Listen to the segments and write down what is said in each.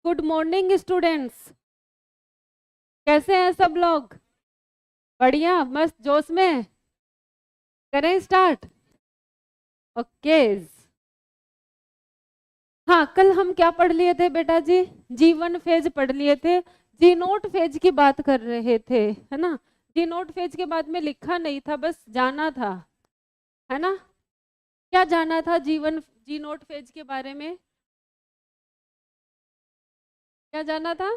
Good morning students. कैसे हैं सब लोग? बढ़िया, मस्त जोश में। करें स्टार्ट? ओके। हाँ, कल हम क्या पढ़ लिए थे बेटा जी? जी1 फेज पढ़ लिए थे। जी नोट फेज की बात कर रहे थे, है ना? जी नोट फेज के बाद में लिखा नहीं था, बस जाना था, है ना? क्या जाना था जी नोट फेज के बारे में? क्या जाना था?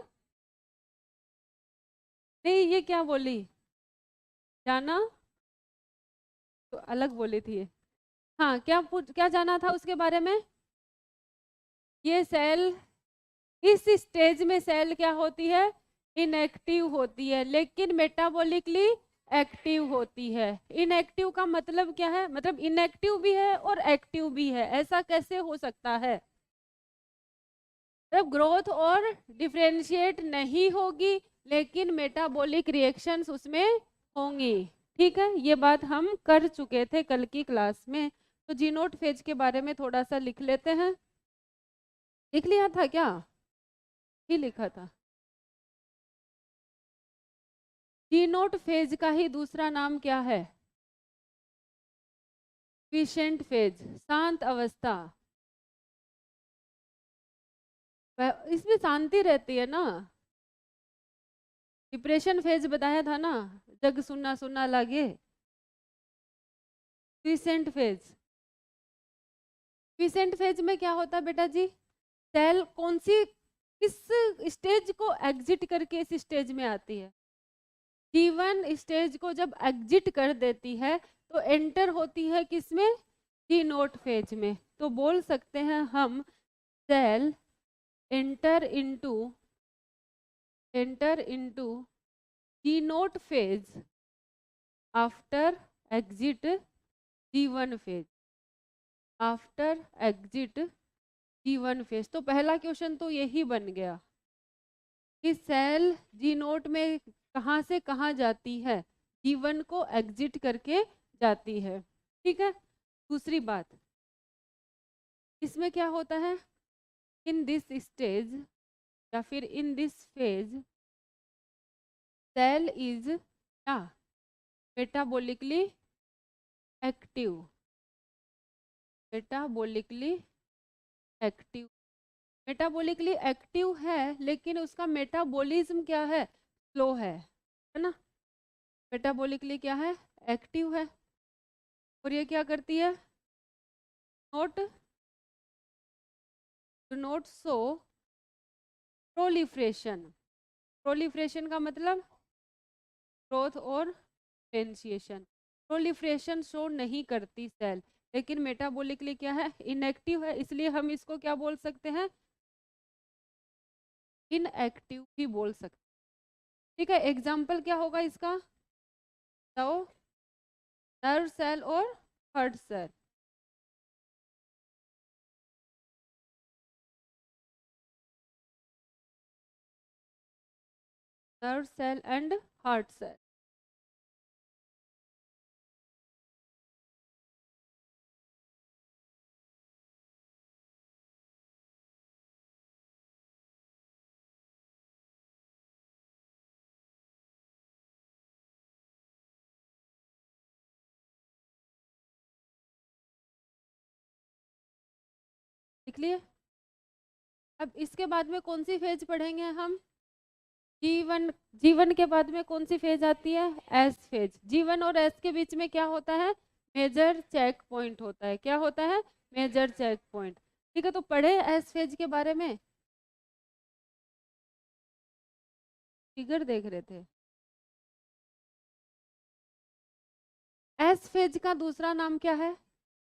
नहीं, ये क्या बोली? जाना तो अलग बोली थी ये। हाँ, क्या जाना था उसके बारे में? ये सेल, इस स्टेज में सेल क्या होती है? इनएक्टिव होती है, लेकिन मेटाबॉलिकली एक्टिव होती है। इनएक्टिव का मतलब क्या है? मतलब इनएक्टिव भी है और एक्टिव भी है, ऐसा कैसे हो सकता है? जब ग्रोथ और डिफरेंशिएट नहीं होगी, लेकिन मेटाबॉलिक रिएक्शंस उसमें होंगी। ठीक है, ये बात हम कर चुके थे कल की क्लास में। तो जीनोट फेज के बारे में थोड़ा सा लिख लेते हैं। लिख लिया था क्या? ही लिखा था। जीनोट फेज का ही दूसरा नाम क्या है? क्विसेंट फेज, शांत अवस्था। इसमें शांति रहती है ना। डिप्रेशन फेज बताया था ना, जग सुन्ना सुन्ना लगे। क्विसेंट फेज, क्विसेंट फेज में क्या होता है बेटा जी? सेल कौन सी, किस स्टेज को एग्जिट करके इस स्टेज में आती है? जी1 स्टेज को जब एग्जिट कर देती है तो एंटर होती है किसमें? जी नोट फेज में। तो बोल सकते हैं हम, cell enter into G nought phase after exit G1 phase, after exit G1 phase। तो पहला क्वेश्चन तो यही बन गया कि सेल जी नोट में कहाँ से कहाँ जाती है? G1 को एग्जिट करके जाती है। ठीक है, दूसरी बात, इसमें क्या होता है? इन दिस स्टेज या फिर in this phase, cell is क्या? Metabolically active, metabolically active. Metabolically active है, लेकिन उसका मेटाबॉलिज्म क्या है? स्लो है ना? मेटाबॉलिकली क्या है? एक्टिव है। और ये क्या करती है? Note, do not show proliferation. Proliferation का मतलब ग्रोथ और डिफरेंशिएशन। प्रोलिफ्रेशन शो नहीं करती सेल, लेकिन मेटाबॉलिकली क्या है? इनएक्टिव है, इसलिए हम इसको क्या बोल सकते हैं? इनएक्टिव भी बोल सकते। ठीक है, एग्जाम्पल क्या होगा इसका? तो नर्व सेल और heart cell. Nerve cell and heart cell. लिख लिए? अब इसके बाद में कौन सी फेज पढ़ेंगे हम? जीवन, जीवन के बाद में कौन सी फेज आती है? S phase. जीवन और एस के बीच में क्या होता है? मेजर चेक पॉइंट होता है। क्या होता है? Major checkpoint. ठीक है, तो पढ़े एस फेज के बारे में? फिगर देख रहे थे। एस फेज का दूसरा नाम क्या है?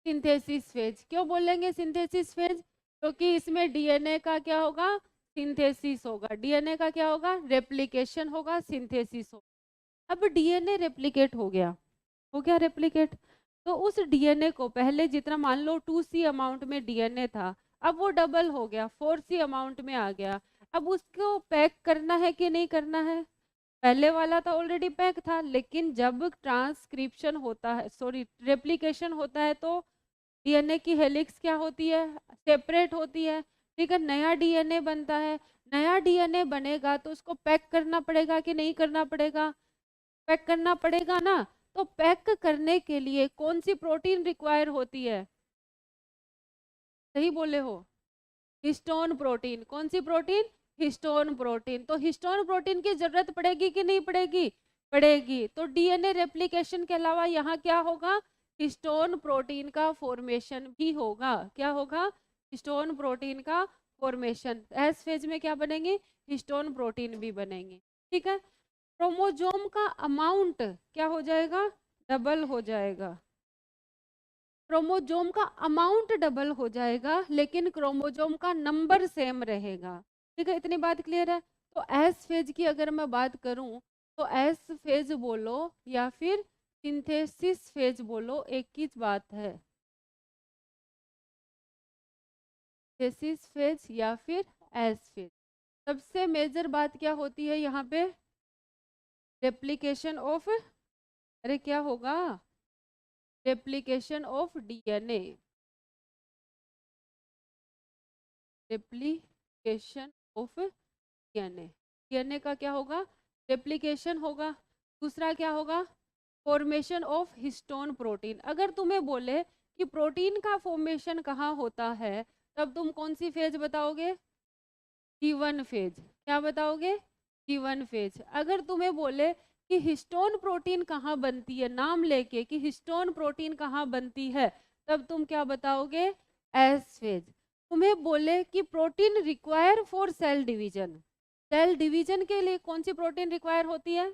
Synthesis phase. क्यों बोलेंगे सिंथेसिस फेज? क्योंकि इसमें डीएनए का क्या होगा? सिंथेसिस होगा। डीएनए का क्या होगा? रेप्लिकेशन होगा, सिंथेसिस होगा। अब डीएनए रेप्लिकेट हो गया रेप्लिकेट। तो उस डीएनए को पहले जितना, मान लो 2C अमाउंट में डीएनए था, अब वो डबल हो गया, 4C अमाउंट में आ गया। अब उसको पैक करना है कि नहीं करना है? पहले वाला तो ऑलरेडी पैक था, लेकिन जब ट्रांसक्रिप्शन होता है, सॉरी रेप्लिकेशन होता है, तो डीएनए की हेलिक्स क्या होती है? सेपरेट होती है। ठीक है, नया डीएनए बनता है। नया डीएनए बनेगा तो उसको पैक करना पड़ेगा कि नहीं करना पड़ेगा? पैक करना पड़ेगा ना। तो पैक करने के लिए कौन सी प्रोटीन रिक्वायर होती है? सही बोले हो, हिस्टोन प्रोटीन। कौन सी प्रोटीन? Histone protein. तो हिस्टोन प्रोटीन की जरूरत पड़ेगी कि नहीं पड़ेगी? पड़ेगी। तो डीएनए रेप्लिकेशन के अलावा यहाँ क्या होगा? हिस्टोन प्रोटीन का फॉर्मेशन भी होगा। क्या होगा? हिस्टोन प्रोटीन का फॉर्मेशन। एस फेज में क्या बनेंगे? हिस्टोन प्रोटीन भी बनेंगे। ठीक है। क्रोमोजोम का अमाउंट क्या हो जाएगा? डबल हो जाएगा। क्रोमोजोम का अमाउंट डबल हो जाएगा लेकिन क्रोमोजोम का नंबर सेम रहेगा। ठीक है, इतनी बात क्लियर है। तो एस फेज की अगर मैं बात करूं तो एस फेज बोलो या फिर सिंथेसिस फेज बोलो, एक ही बात है। सिंथेसिस फेज या फिर एस फेज। सबसे मेजर बात क्या होती है यहाँ पे? रेप्लिकेशन ऑफ, अरे क्या होगा? Replication of DNA. Replication of DNA. DNA का क्या होगा? रेप्लिकेशन होगा। दूसरा क्या होगा? Formation of histone protein. अगर तुम्हें बोले कि प्रोटीन का फॉर्मेशन कहाँ होता है, तब तुम कौन सी फेज बताओगे? G1 phase. क्या बताओगे? G1 phase. अगर तुम्हें बोले कि हिस्टोन प्रोटीन कहाँ बनती है, नाम लेके कि हिस्टोन प्रोटीन कहाँ बनती है, तब तुम क्या बताओगे? S phase. तुम्हें बोले कि protein require for cell division, cell division के लिए कौन सी प्रोटीन रिक्वायर होती है?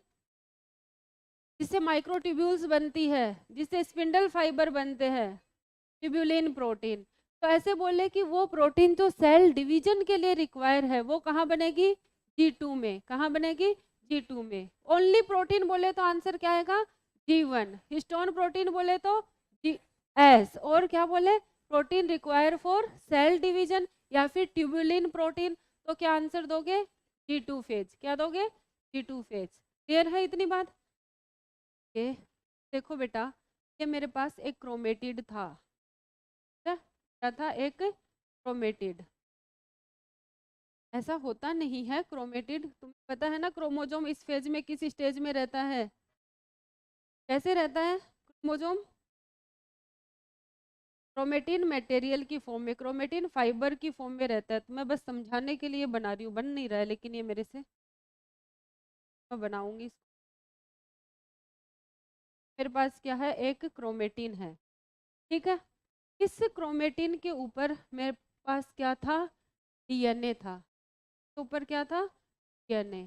जिससे माइक्रोट्यूब्यूल्स बनती है, जिससे स्पिंडल फाइबर बनते हैं, ट्यूब्यूलिन प्रोटीन। तो ऐसे बोले कि वो प्रोटीन जो सेल डिवीजन के लिए रिक्वायर है वो कहाँ बनेगी? G2 में। कहाँ बनेगी? G2 में। ओनली प्रोटीन बोले तो आंसर क्या आएगा? G1। हिस्टोन प्रोटीन बोले तो GS। और क्या बोले? Protein require for cell division या फिर ट्यूब्यूलिन प्रोटीन, तो क्या आंसर दोगे? G2 phase. क्या दोगे? G2 phase. क्लियर है इतनी बात? ये देखो बेटा, ये मेरे पास एक क्रोमेटिड था। क्या था? एक क्रोमेटिड। ऐसा होता नहीं है क्रोमेटिड, तुम्हें पता है ना क्रोमोजोम इस फेज में किस स्टेज में रहता है? कैसे रहता है क्रोमोजोम? क्रोमेटिन मटेरियल की फॉर्म में, क्रोमेटिन फाइबर की फॉर्म में रहता है। तो मैं बस समझाने के लिए बना रही हूँ, बन नहीं रहा है लेकिन ये मेरे से, मैं बनाऊंगी इसको। मेरे पास क्या है? एक क्रोमेटिन है। ठीक है। इस क्रोमेटिन के ऊपर मेरे पास क्या था? डीएनए था। तो ऊपर क्या था? डीएनए।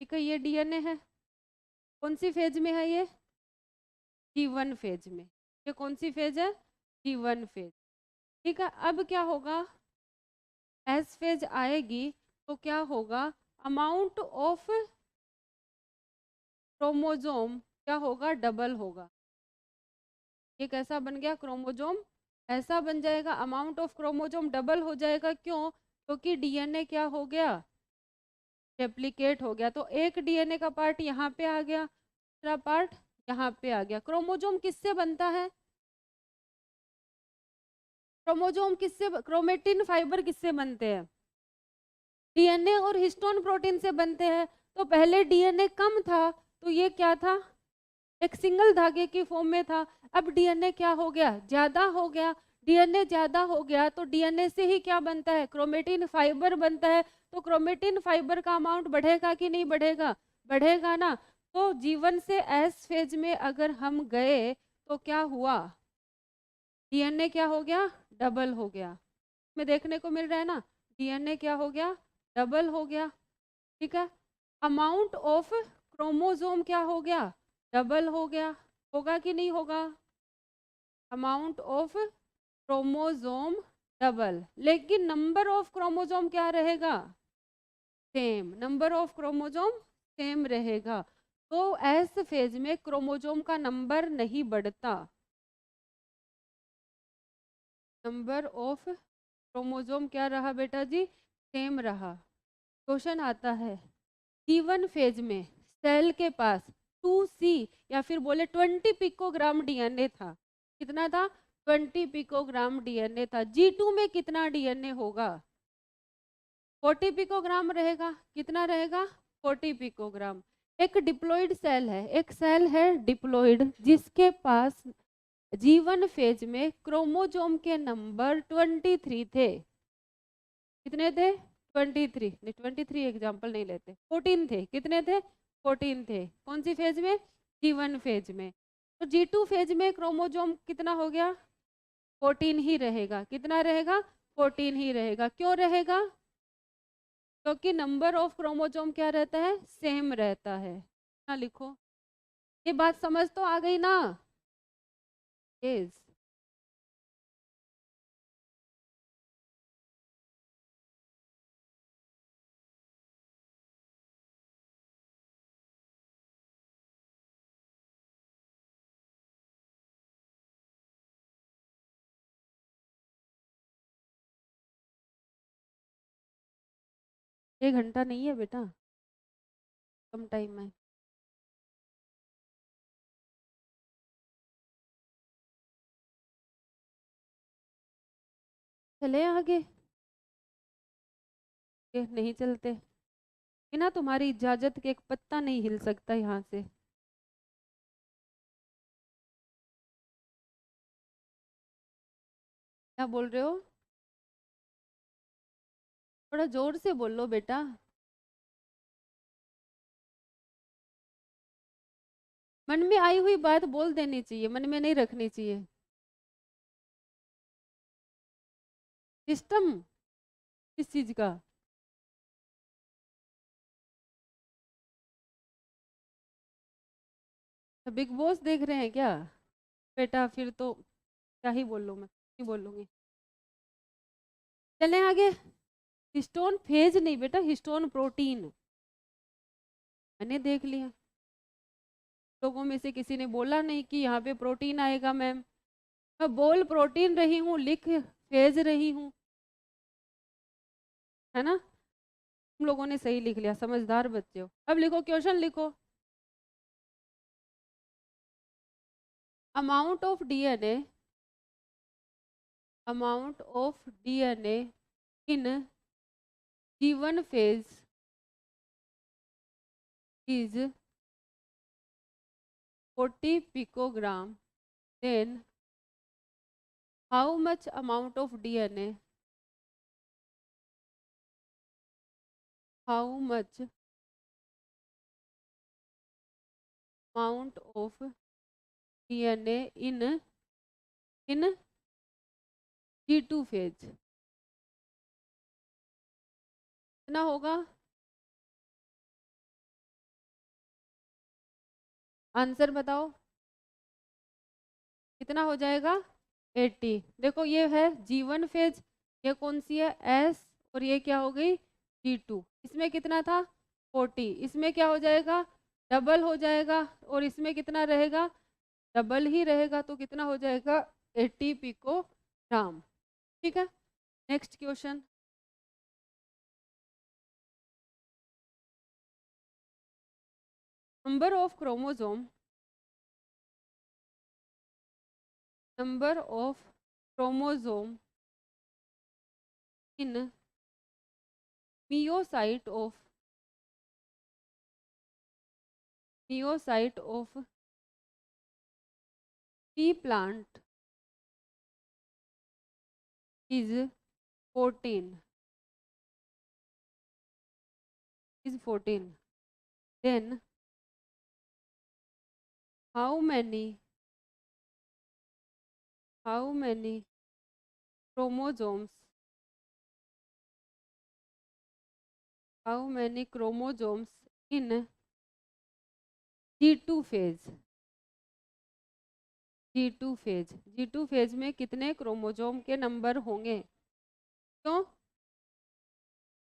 ठीक है, ये डीएनए है। कौन सी फेज में है ये? G1 फेज में। ये कौन सी फेज है? G1 phase. ठीक है। अब क्या होगा? एस फेज आएगी तो क्या होगा? अमाउंट ऑफ क्रोमोजोम क्या होगा? डबल होगा। ये कैसा बन गया क्रोमोजोम? ऐसा बन जाएगा, अमाउंट ऑफ क्रोमोजोम डबल हो जाएगा। क्यों? क्योंकि डीएनए क्या हो गया? रेप्लिकेट हो गया। तो एक डीएनए का पार्ट यहाँ पे आ गया, दूसरा पार्ट यहाँ पे आ गया। क्रोमोजोम किससे बनता है? क्रोमोजोम किससे, क्रोमेटिन फाइबर किससे बनते हैं? डीएनए और हिस्टोन प्रोटीन से बनते हैं। तो पहले डीएनए कम था तो ये क्या था? एक सिंगल धागे की फॉर्म में था। अब डीएनए क्या हो गया? ज्यादा हो गया। डीएनए ज्यादा हो गया तो डीएनए से ही क्या बनता है? क्रोमेटिन फाइबर बनता है। तो क्रोमेटिन फाइबर का अमाउंट बढ़ेगा कि नहीं बढ़ेगा? बढ़ेगा ना। तो जीवन से एस फेज में अगर हम गए तो क्या हुआ? डीएनए क्या हो गया? डबल हो गया। में देखने को मिल रहा है ना, डीएनए क्या हो गया? डबल हो गया। ठीक है। अमाउंट ऑफ क्रोमोजोम क्या हो गया? डबल हो गया। होगा कि नहीं होगा? अमाउंट ऑफ क्रोमोजोम डबल, लेकिन नंबर ऑफ क्रोमोजोम क्या रहेगा? Same. Number of chromosome same रहेगा। तो एस फेज में क्रोमोजोम का नंबर नहीं बढ़ता। नंबर ऑफ क्रोमोजोम क्या रहा बेटा जी? सेम रहा। क्वेश्चन आता है, G1 फेज में सेल के पास 2C या फिर बोले 20 पिकोग्राम डीएनए था। कितना था? 20 पिकोग्राम डीएनए था। G2 में कितना डीएनए होगा? 40 पिकोग्राम रहेगा। कितना रहेगा? 40 पिकोग्राम। एक डिप्लॉइड सेल है, एक सेल है डिप्लॉइड जिसके पास जीवन फेज में क्रोमोसोम के नंबर 23 थे। कितने थे? 23 नहीं, 23 एग्जाम्पल नहीं लेते, 14 थे। कितने थे? 14 थे। कौन सी फेज में? G1 फेज में। तो G2 फेज में क्रोमोसोम कितना हो गया? 14 ही रहेगा। कितना रहेगा? 14 ही रहेगा। क्यों रहेगा? क्योंकि नंबर ऑफ क्रोमोसोम क्या रहता है? सेम रहता है ना। लिखो, ये बात समझ तो आ गई ना? यस। 1 घंटा नहीं है बेटा, कम टाइम है। चले आगे? ये नहीं चलते बिना तुम्हारी इजाजत के एक पत्ता नहीं हिल सकता यहाँ से। क्या बोल रहे हो? थोड़ा जोर से बोलो बेटा। मन में आई हुई बात बोल देनी चाहिए, मन में नहीं रखनी चाहिए। सिस्टम किस चीज का? तो बिग बॉस देख रहे हैं क्या बेटा? फिर तो क्या ही बोल लूँ, मैं नहीं बोलूँगी। चलें आगे। हिस्टोन फेज नहीं बेटा, हिस्टोन प्रोटीन। मैंने देख लिया, लोगों में से किसी ने बोला नहीं कि यहाँ पे प्रोटीन आएगा मैम। मैं बोल प्रोटीन रही हूँ, लिख फेज रही हूँ, है ना। तुम लोगों ने सही लिख लिया, समझदार बच्चे हो। अब लिखो, क्वेश्चन लिखो। Amount of DNA, amount of DNA in G1 phase is 40 picogram. Then how much amount of DNA? How much amount of DNA in G2 phase? कितना होगा? आंसर बताओ, कितना हो जाएगा? 80। देखो ये है G1 फेज, ये कौन सी है? S, और ये क्या हो गई? G2। इसमें कितना था? 40। इसमें क्या हो जाएगा? डबल हो जाएगा। और इसमें कितना रहेगा? डबल ही रहेगा। तो कितना हो जाएगा? 80 पिकोग्राम। ठीक है, next question. Number of chromosome, number of chromosome in meiocyte of, meiocyte of pea plant is 14, is 14. Then how many chromosomes, how many chromosomes in G2 phase? G2 phase, G2 phase में कितने chromosome के number होंगे? क्यों?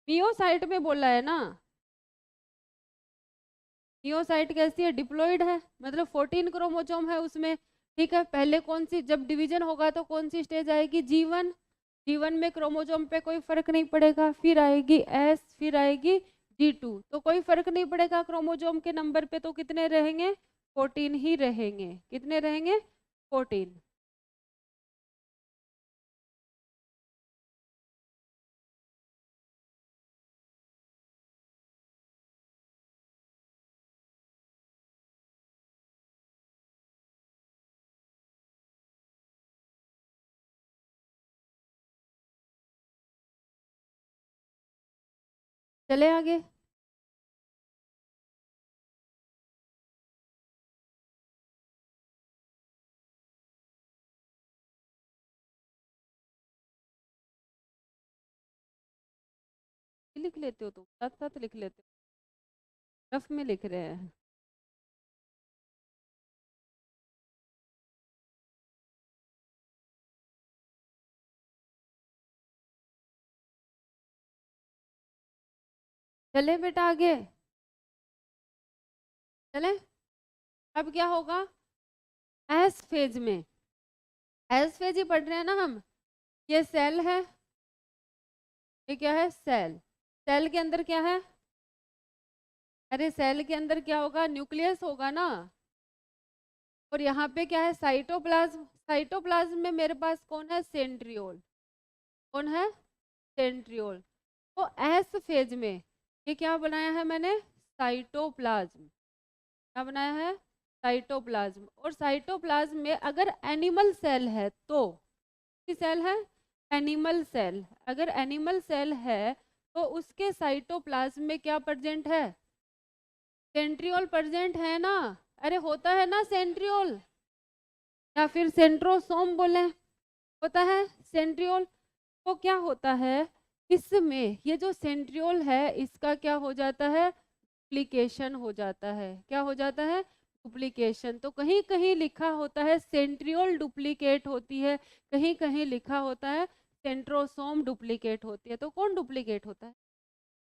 Meiocyte में बोला है ना। Meiocyte कैसी है? डिप्लॉइड है, मतलब 14 क्रोमोसोम है उसमें। ठीक है, पहले कौन सी, जब डिवीजन होगा तो कौन सी स्टेज आएगी? G1। G1 में क्रोमोसोम पे कोई फर्क नहीं पड़ेगा। फिर आएगी S, फिर आएगी G2, तो कोई फर्क नहीं पड़ेगा क्रोमोसोम के नंबर पे। तो कितने रहेंगे? 14 ही रहेंगे। कितने रहेंगे? 14। चले आगे। लिख लेते हो तुम, साथ साथ लिख लेते हो, रफ में लिख रहे हैं। चले बेटा आगे, चले। अब क्या होगा, एस फेज में, एस फेज ही पढ़ रहे हैं ना हम। ये सेल है, ये क्या है, सेल। सेल के अंदर क्या है, अरे सेल के अंदर क्या होगा, न्यूक्लियस होगा ना। और यहाँ पे क्या है, साइटोप्लाज्म। साइटोप्लाज्म में मेरे पास कौन है, सेंट्रियोल। कौन है, सेंट्रियोल। तो एस फेज में ये क्या बनाया है मैंने, साइटोप्लाज्म। क्या बनाया है, साइटोप्लाज्म। और साइटोप्लाज्म में अगर एनिमल सेल है तो, कौन सेल है, एनिमल सेल। अगर एनिमल सेल है तो उसके साइटोप्लाज्म में क्या प्रेजेंट है, सेंट्रियोल प्रेजेंट है ना। अरे होता है ना सेंट्रियोल, या फिर सेंट्रोसोम बोले, होता है सेंट्रियोल। तो क्या होता है, इसमें ये जो सेंट्रियोल है इसका क्या हो जाता है, डुप्लीकेशन हो जाता है। क्या हो जाता है, डुप्लीकेशन। तो कहीं कहीं लिखा होता है सेंट्रियोल डुप्लीकेट होती है, कहीं कहीं लिखा होता है सेंट्रोसोम डुप्लीकेट होती है। तो कौन डुप्लीकेट होता है,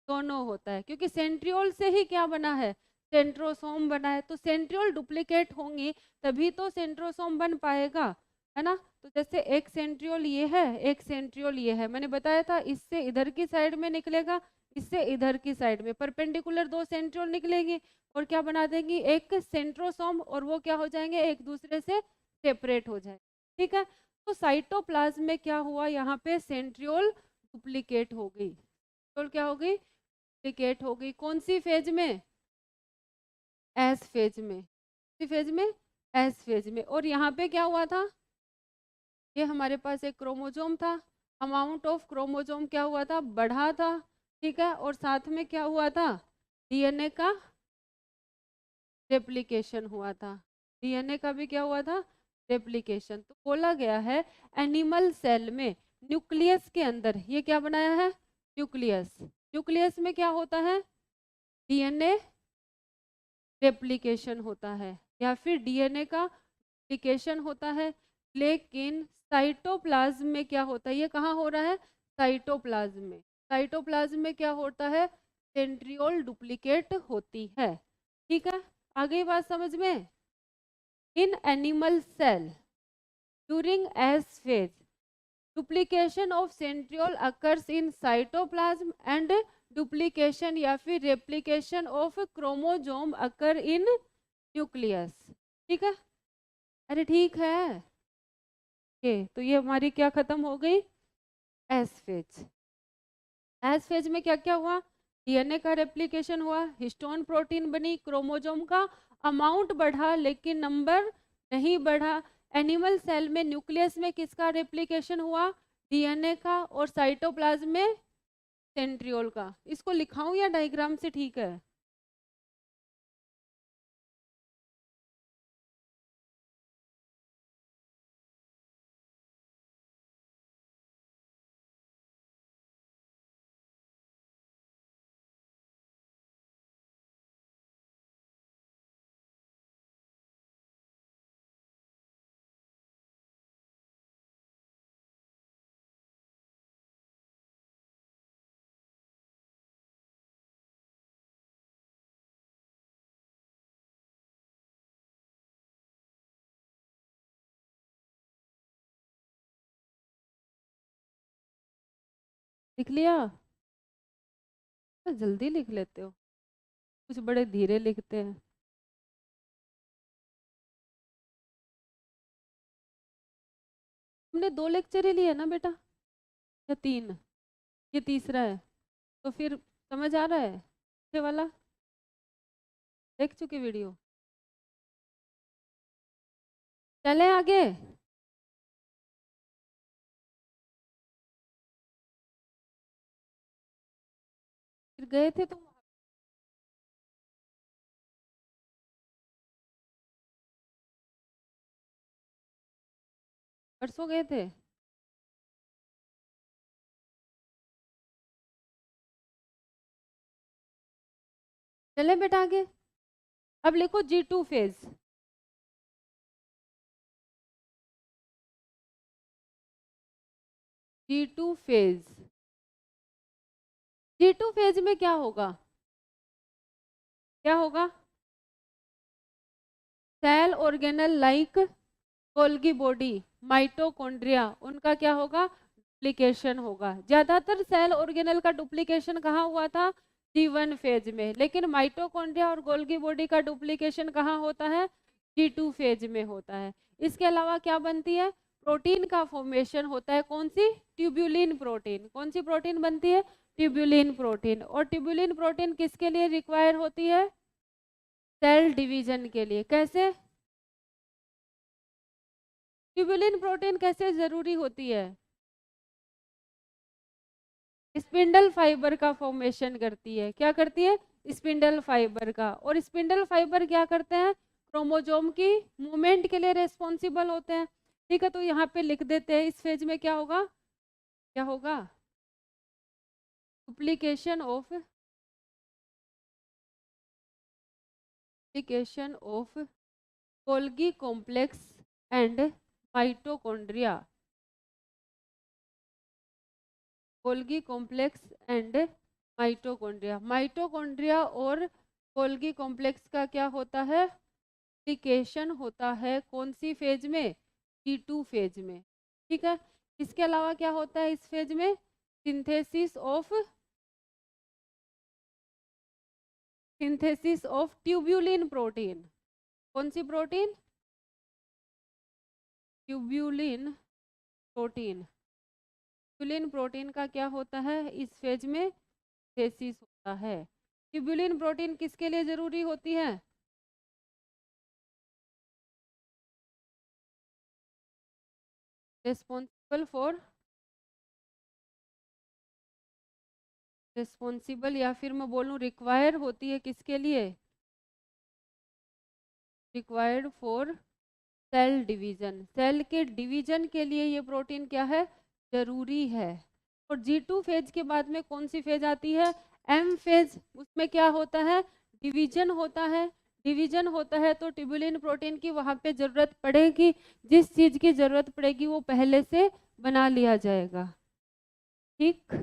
दोनों होता है, क्योंकि सेंट्रियोल से ही क्या बना है, सेंट्रोसोम बना है। तो सेंट्रियोल डुप्लीकेट होंगी तभी तो सेंट्रोसोम बन पाएगा, है ना। तो जैसे एक सेंट्रियोल ये है, एक सेंट्रियोल ये है, मैंने बताया था इससे इधर की साइड में निकलेगा, इससे इधर की साइड में परपेंडिकुलर दो सेंट्रियोल निकलेगी और क्या बना देंगी, एक सेंट्रोसोम। और वो क्या हो जाएंगे, एक दूसरे से सेपरेट हो जाए, ठीक है। तो साइटोप्लाज्म में क्या हुआ, यहाँ पे सेंट्रियोल डुप्लीकेट हो गई। तो क्या हो गई, डुप्लीकेट हो गई। कौन सी फेज में, एस फेज में। कौन सी फेज में, एस फेज में। और यहाँ पे क्या हुआ था, ये हमारे पास एक क्रोमोजोम था, अमाउंट ऑफ क्रोमोजोम क्या हुआ था, बढ़ा था, ठीक है। और साथ में क्या हुआ था, डीएनए का रेप्लिकेशन हुआ था। डीएनए का भी क्या हुआ था, रेप्लिकेशन। तो बोला गया है एनिमल सेल में न्यूक्लियस के अंदर ये क्या बनाया है, न्यूक्लियस। न्यूक्लियस में क्या होता है, डीएनए रेप्लिकेशन होता है या फिर डीएनए का रेप्लिकेशन होता है। लेकिन साइटोप्लाज्म में क्या होता है, ये कहाँ हो रहा है, साइटोप्लाज्म में। साइटोप्लाज्म में क्या होता है, सेंट्रियोल डुप्लीकेट होती है, ठीक है। आगे बात समझ में। In animal cell during S phase duplication of centriole occurs in cytoplasm and duplication या फिर replication of chromosome occur in nucleus, ठीक है। अरे ठीक है, ये तो ये हमारी क्या खत्म हो गई, एस फेज। एस फेज में क्या क्या हुआ, डीएनए का रेप्लिकेशन हुआ, हिस्टोन प्रोटीन बनी, क्रोमोजोम का अमाउंट बढ़ा लेकिन नंबर नहीं बढ़ा। एनिमल सेल में न्यूक्लियस में किसका रेप्लिकेशन हुआ, डीएनए का। और साइटोप्लाज्म में सेंट्रियोल का। इसको लिखाऊं या डायग्राम से ठीक है, लिख लिया। तो जल्दी लिख लेते हो, कुछ बड़े धीरे लिखते हैं। हमने 2 लेक्चर ही लिए ना बेटा, या 3, ये तीसरा है। तो फिर समझ आ रहा है ये वाला, देख चुके वीडियो। चले आगे, फिर गए थे तो परसों गए थे। चले बेटा आगे। अब लिखो G2 phase. G2 phase. G2 phase में क्या होगा? क्या होगा? Cell organelle like Golgi body, mitochondria, उनका क्या होगा? डुप्लीकेशन होगा। ज्यादातर सेल ऑर्गेनल का डुप्लीकेशन कहाँ हुआ था? G1 फेज में। लेकिन माइटोकॉन्ड्रिया और गोल्गी बॉडी का डुप्लीकेशन कहाँ होता है? G2 फेज में होता है। इसके अलावा क्या बनती है? प्रोटीन का फॉर्मेशन होता है। कौन सी? Tubulin protein. कौन सी प्रोटीन बनती है? Tubulin protein. और ट्यूब्यूलिन प्रोटीन किसके लिए रिक्वायर होती है? सेल डिवीजन के लिए। कैसे? ट्यूब्यूलिन प्रोटीन कैसे जरूरी होती है? स्पिंडल फाइबर का फॉर्मेशन करती है। क्या करती है? स्पिंडल फाइबर का। और स्पिंडल फाइबर क्या करते हैं? क्रोमोजोम की मूवमेंट के लिए रेस्पॉन्सिबल होते हैं। ठीक है, तो यहाँ पे लिख देते हैं इस फेज में क्या होगा? क्या होगा? Duplication of Golgi complex and mitochondria. Golgi complex and mitochondria. Mitochondria और गोल्गी कॉम्प्लेक्स का क्या होता है? डुप्लीकेशन होता है। कौन सी फेज में? G2 फेज में। ठीक है। इसके अलावा क्या होता है इस फेज में? Synthesis of tubulin protein. कौन सी protein? Tubulin protein. Tubulin protein का क्या होता है इस फेज में? सिंथेसिस होता है। ट्यूब्यूलिन प्रोटीन किसके लिए जरूरी होती है? रिस्पॉन्सिबल या फिर मैं बोलूं रिक्वायर होती है किसके लिए? Required for cell division. Cell के डिवीजन के लिए ये प्रोटीन क्या है? जरूरी है। और G2 फेज के बाद में कौन सी फेज आती है? M phase. उसमें क्या होता है? डिवीजन होता है। डिवीजन होता है तो ट्यूबुलिन प्रोटीन की वहां पे जरूरत पड़ेगी। जिस चीज की जरूरत पड़ेगी वो पहले से बना लिया जाएगा। ठीक।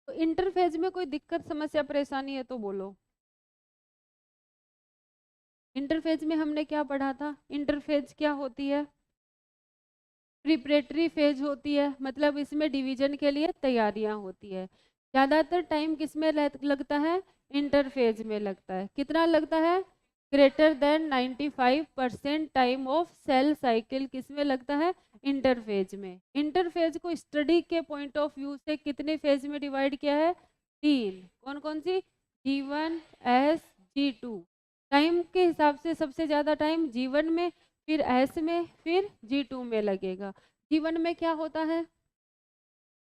तो इंटरफेज में कोई दिक्कत समस्या परेशानी है तो बोलो। इंटरफेज में हमने क्या पढ़ा था? इंटरफेज क्या होती है? प्रिपरेटरी फेज होती है। मतलब इसमें डिवीजन के लिए तैयारियां होती है। ज़्यादातर टाइम किस में लगता है? इंटरफेज में लगता है। कितना लगता है? Greater than 95% time of cell cycle किस में लगता है? इंटरफेज में। इंटरफेज को स्टडी के पॉइंट ऑफ व्यू से कितने फेज में डिवाइड किया है? 3। कौन कौन सी? G1 S G2। टाइम के हिसाब से सबसे ज़्यादा टाइम G1 में, फिर S में, फिर G2 में लगेगा। G1 में क्या होता है?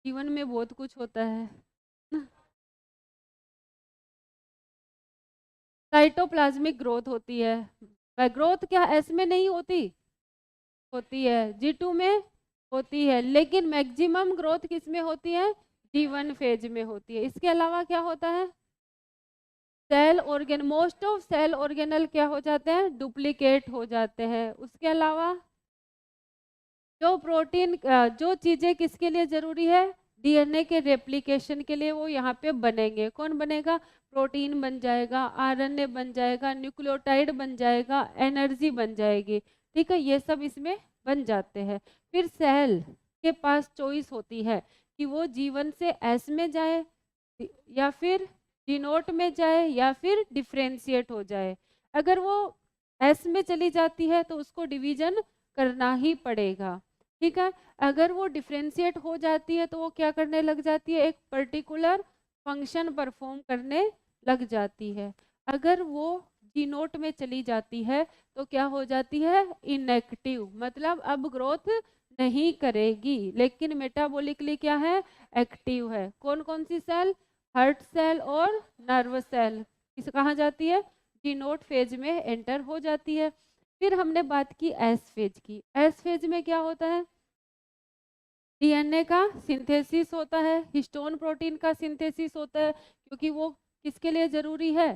G1 में बहुत कुछ होता है। साइटोप्लाज्मिक ग्रोथ होती है। ग्रोथ क्या S में नहीं होती? होती है। G2 में होती है। लेकिन मैक्सिमम ग्रोथ किस में होती है? G1 फेज में होती है। इसके अलावा क्या होता है? Cell organ most of cell organelle क्या हो जाते हैं? डुप्लीकेट हो जाते हैं। उसके अलावा जो प्रोटीन जो चीजें किसके लिए जरूरी है? डीएनए के रेप्लिकेशन के लिए वो यहाँ पे बनेंगे। कौन बनेगा? प्रोटीन बन जाएगा, आरएनए बन जाएगा, न्यूक्लियोटाइड बन जाएगा, एनर्जी बन जाएगी। ठीक है, ये सब इसमें बन जाते हैं। फिर सेल के पास चॉइस होती है कि वो G1 से S में जाए या फिर G0 में जाए या फिर डिफ्रेंशिएट हो जाए। अगर वो S में चली जाती है तो उसको डिवीजन करना ही पड़ेगा। ठीक है। अगर वो डिफ्रेंशिएट हो जाती है तो वो क्या करने लग जाती है, एक पर्टिकुलर फंक्शन परफॉर्म करने लग जाती है। अगर वो जी नोट में चली जाती है तो क्या हो जाती है, इनएक्टिव, मतलब अब ग्रोथ नहीं करेगी। लेकिन मेटाबॉलिकली क्या है, एक्टिव है। कौन कौन सी सेल, हार्ट सेल और नर्व सेल किस कहाँ जाती है, जी नोट फेज में एंटर हो जाती है। फिर हमने बात की एस फेज की। एस फेज में क्या होता है, डीएनए का सिंथेसिस होता है, हिस्टोन प्रोटीन का सिंथेसिस होता है, क्योंकि वो किसके लिए जरूरी है,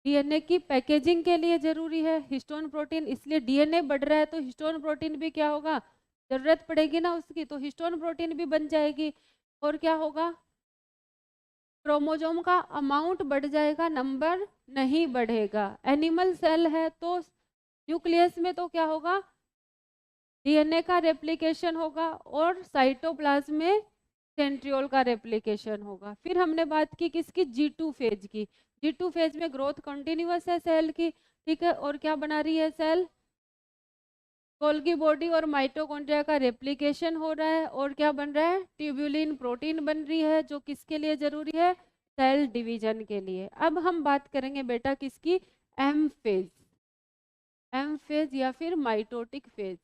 डीएनए की पैकेजिंग के लिए जरूरी है हिस्टोन प्रोटीन। इसलिए डीएनए बढ़ रहा है तो हिस्टोन प्रोटीन भी क्या होगा, जरूरत पड़ेगी ना उसकी, तो हिस्टोन प्रोटीन भी बन जाएगी। और क्या होगा, क्रोमोसोम का अमाउंट बढ़ जाएगा, नंबर नहीं बढ़ेगा। एनिमल सेल है तो न्यूक्लियस में तो क्या होगा, डीएनए का रेप्लिकेशन होगा और साइटोप्लाज्म में सेंट्रियोल का रेप्लिकेशन होगा। फिर हमने बात की किसकी, जी2 फेज की। जी2 फेज में ग्रोथ कंटिन्यूअस है सेल की, ठीक है। और क्या बना रही है सेल, गोल्गी बॉडी और माइटोकॉन्ड्रिया का रेप्लिकेशन हो रहा है। और क्या बन रहा है, ट्यूब्युलिन प्रोटीन बन रही है, जो किसके लिए जरूरी है, सेल डिवीजन के लिए। अब हम बात करेंगे बेटा किसकी, एम फेज। एम फेज या फिर माइटोटिक फेज।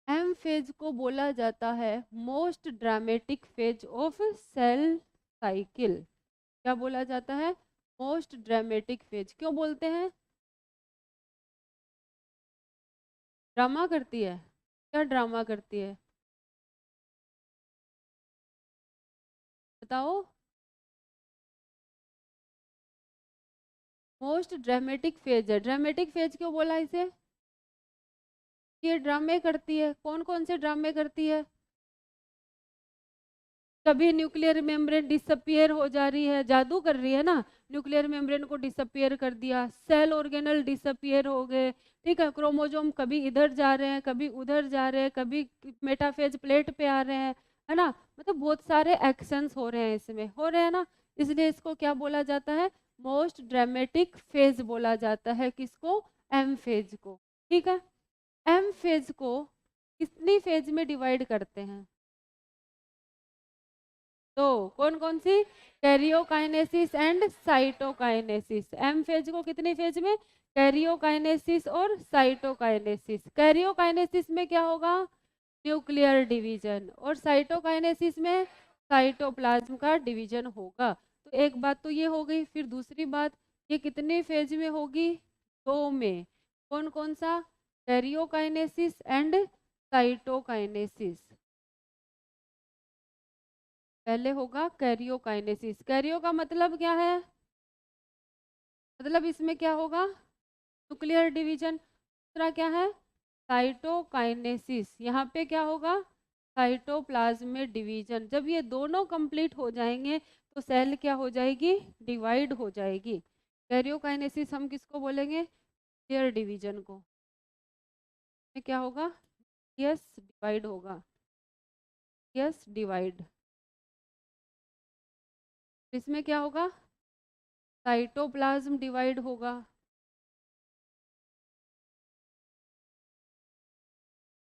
एम फेज को बोला जाता है most dramatic phase of cell cycle. क्या बोला जाता है, मोस्ट ड्रामेटिक फेज। क्यों बोलते हैं, ड्रामा करती है, क्या ड्रामा करती है बताओ। मोस्ट ड्रामेटिक फेज है। ड्रामेटिक फेज क्यों बोला इसे, ये ड्रामे करती है। कौन कौन से ड्रामे करती है, कभी न्यूक्लियर मेम्ब्रेन डिसअपियर हो जा रही है, जादू कर रही है ना, न्यूक्लियर मेम्ब्रेन को डिसअपियर कर दिया, सेल ऑर्गेनल डिसअपियर हो गए, ठीक है। क्रोमोसोम कभी इधर जा रहे हैं, कभी उधर जा रहे हैं, कभी मेटाफेज प्लेट पे आ रहे हैं, है ना। मतलब बहुत सारे एक्शंस हो रहे हैं, इसमें हो रहे हैं ना। इसलिए इसको क्या बोला जाता है, मोस्ट ड्रामेटिक फेज बोला जाता है। किसको, एम फेज को, ठीक है। एम फेज को कितनी फेज में डिवाइड करते हैं, तो कौन कौन सी, karyokinesis and cytokinesis. M phase को कितनी फेज में, कैरियोकाइनेसिस और साइटोकाइनेसिस। कैरियोकाइनेसिस में क्या होगा, न्यूक्लियर डिवीजन, और साइटोकाइनेसिस में साइटोप्लाज्म का डिवीजन होगा। तो एक बात तो ये हो गई। फिर दूसरी बात, ये कितने फेज में होगी, दो में। कौन कौन सा, कैरियोकाइनेसिस एंड साइटोकाइनेसिस। पहले होगा कैरियोकाइनेसिस। कैरियो का मतलब क्या है, मतलब इसमें क्या होगा, न्यूक्लियर डिवीजन। दूसरा क्या है, साइटोकाइनेसिस, यहाँ पे क्या होगा, साइटोप्लाज्म में डिवीजन। जब ये दोनों कंप्लीट हो जाएंगे तो सेल क्या हो जाएगी, डिवाइड हो जाएगी। कैरियोकाइनेसिस हम किसको बोलेंगे, न्यूक्लियर डिवीजन को। ये क्या होगा, यस डिवाइड होगा, यस डिवाइड। इसमें क्या होगा, साइटोप्लाज्म डिवाइड होगा,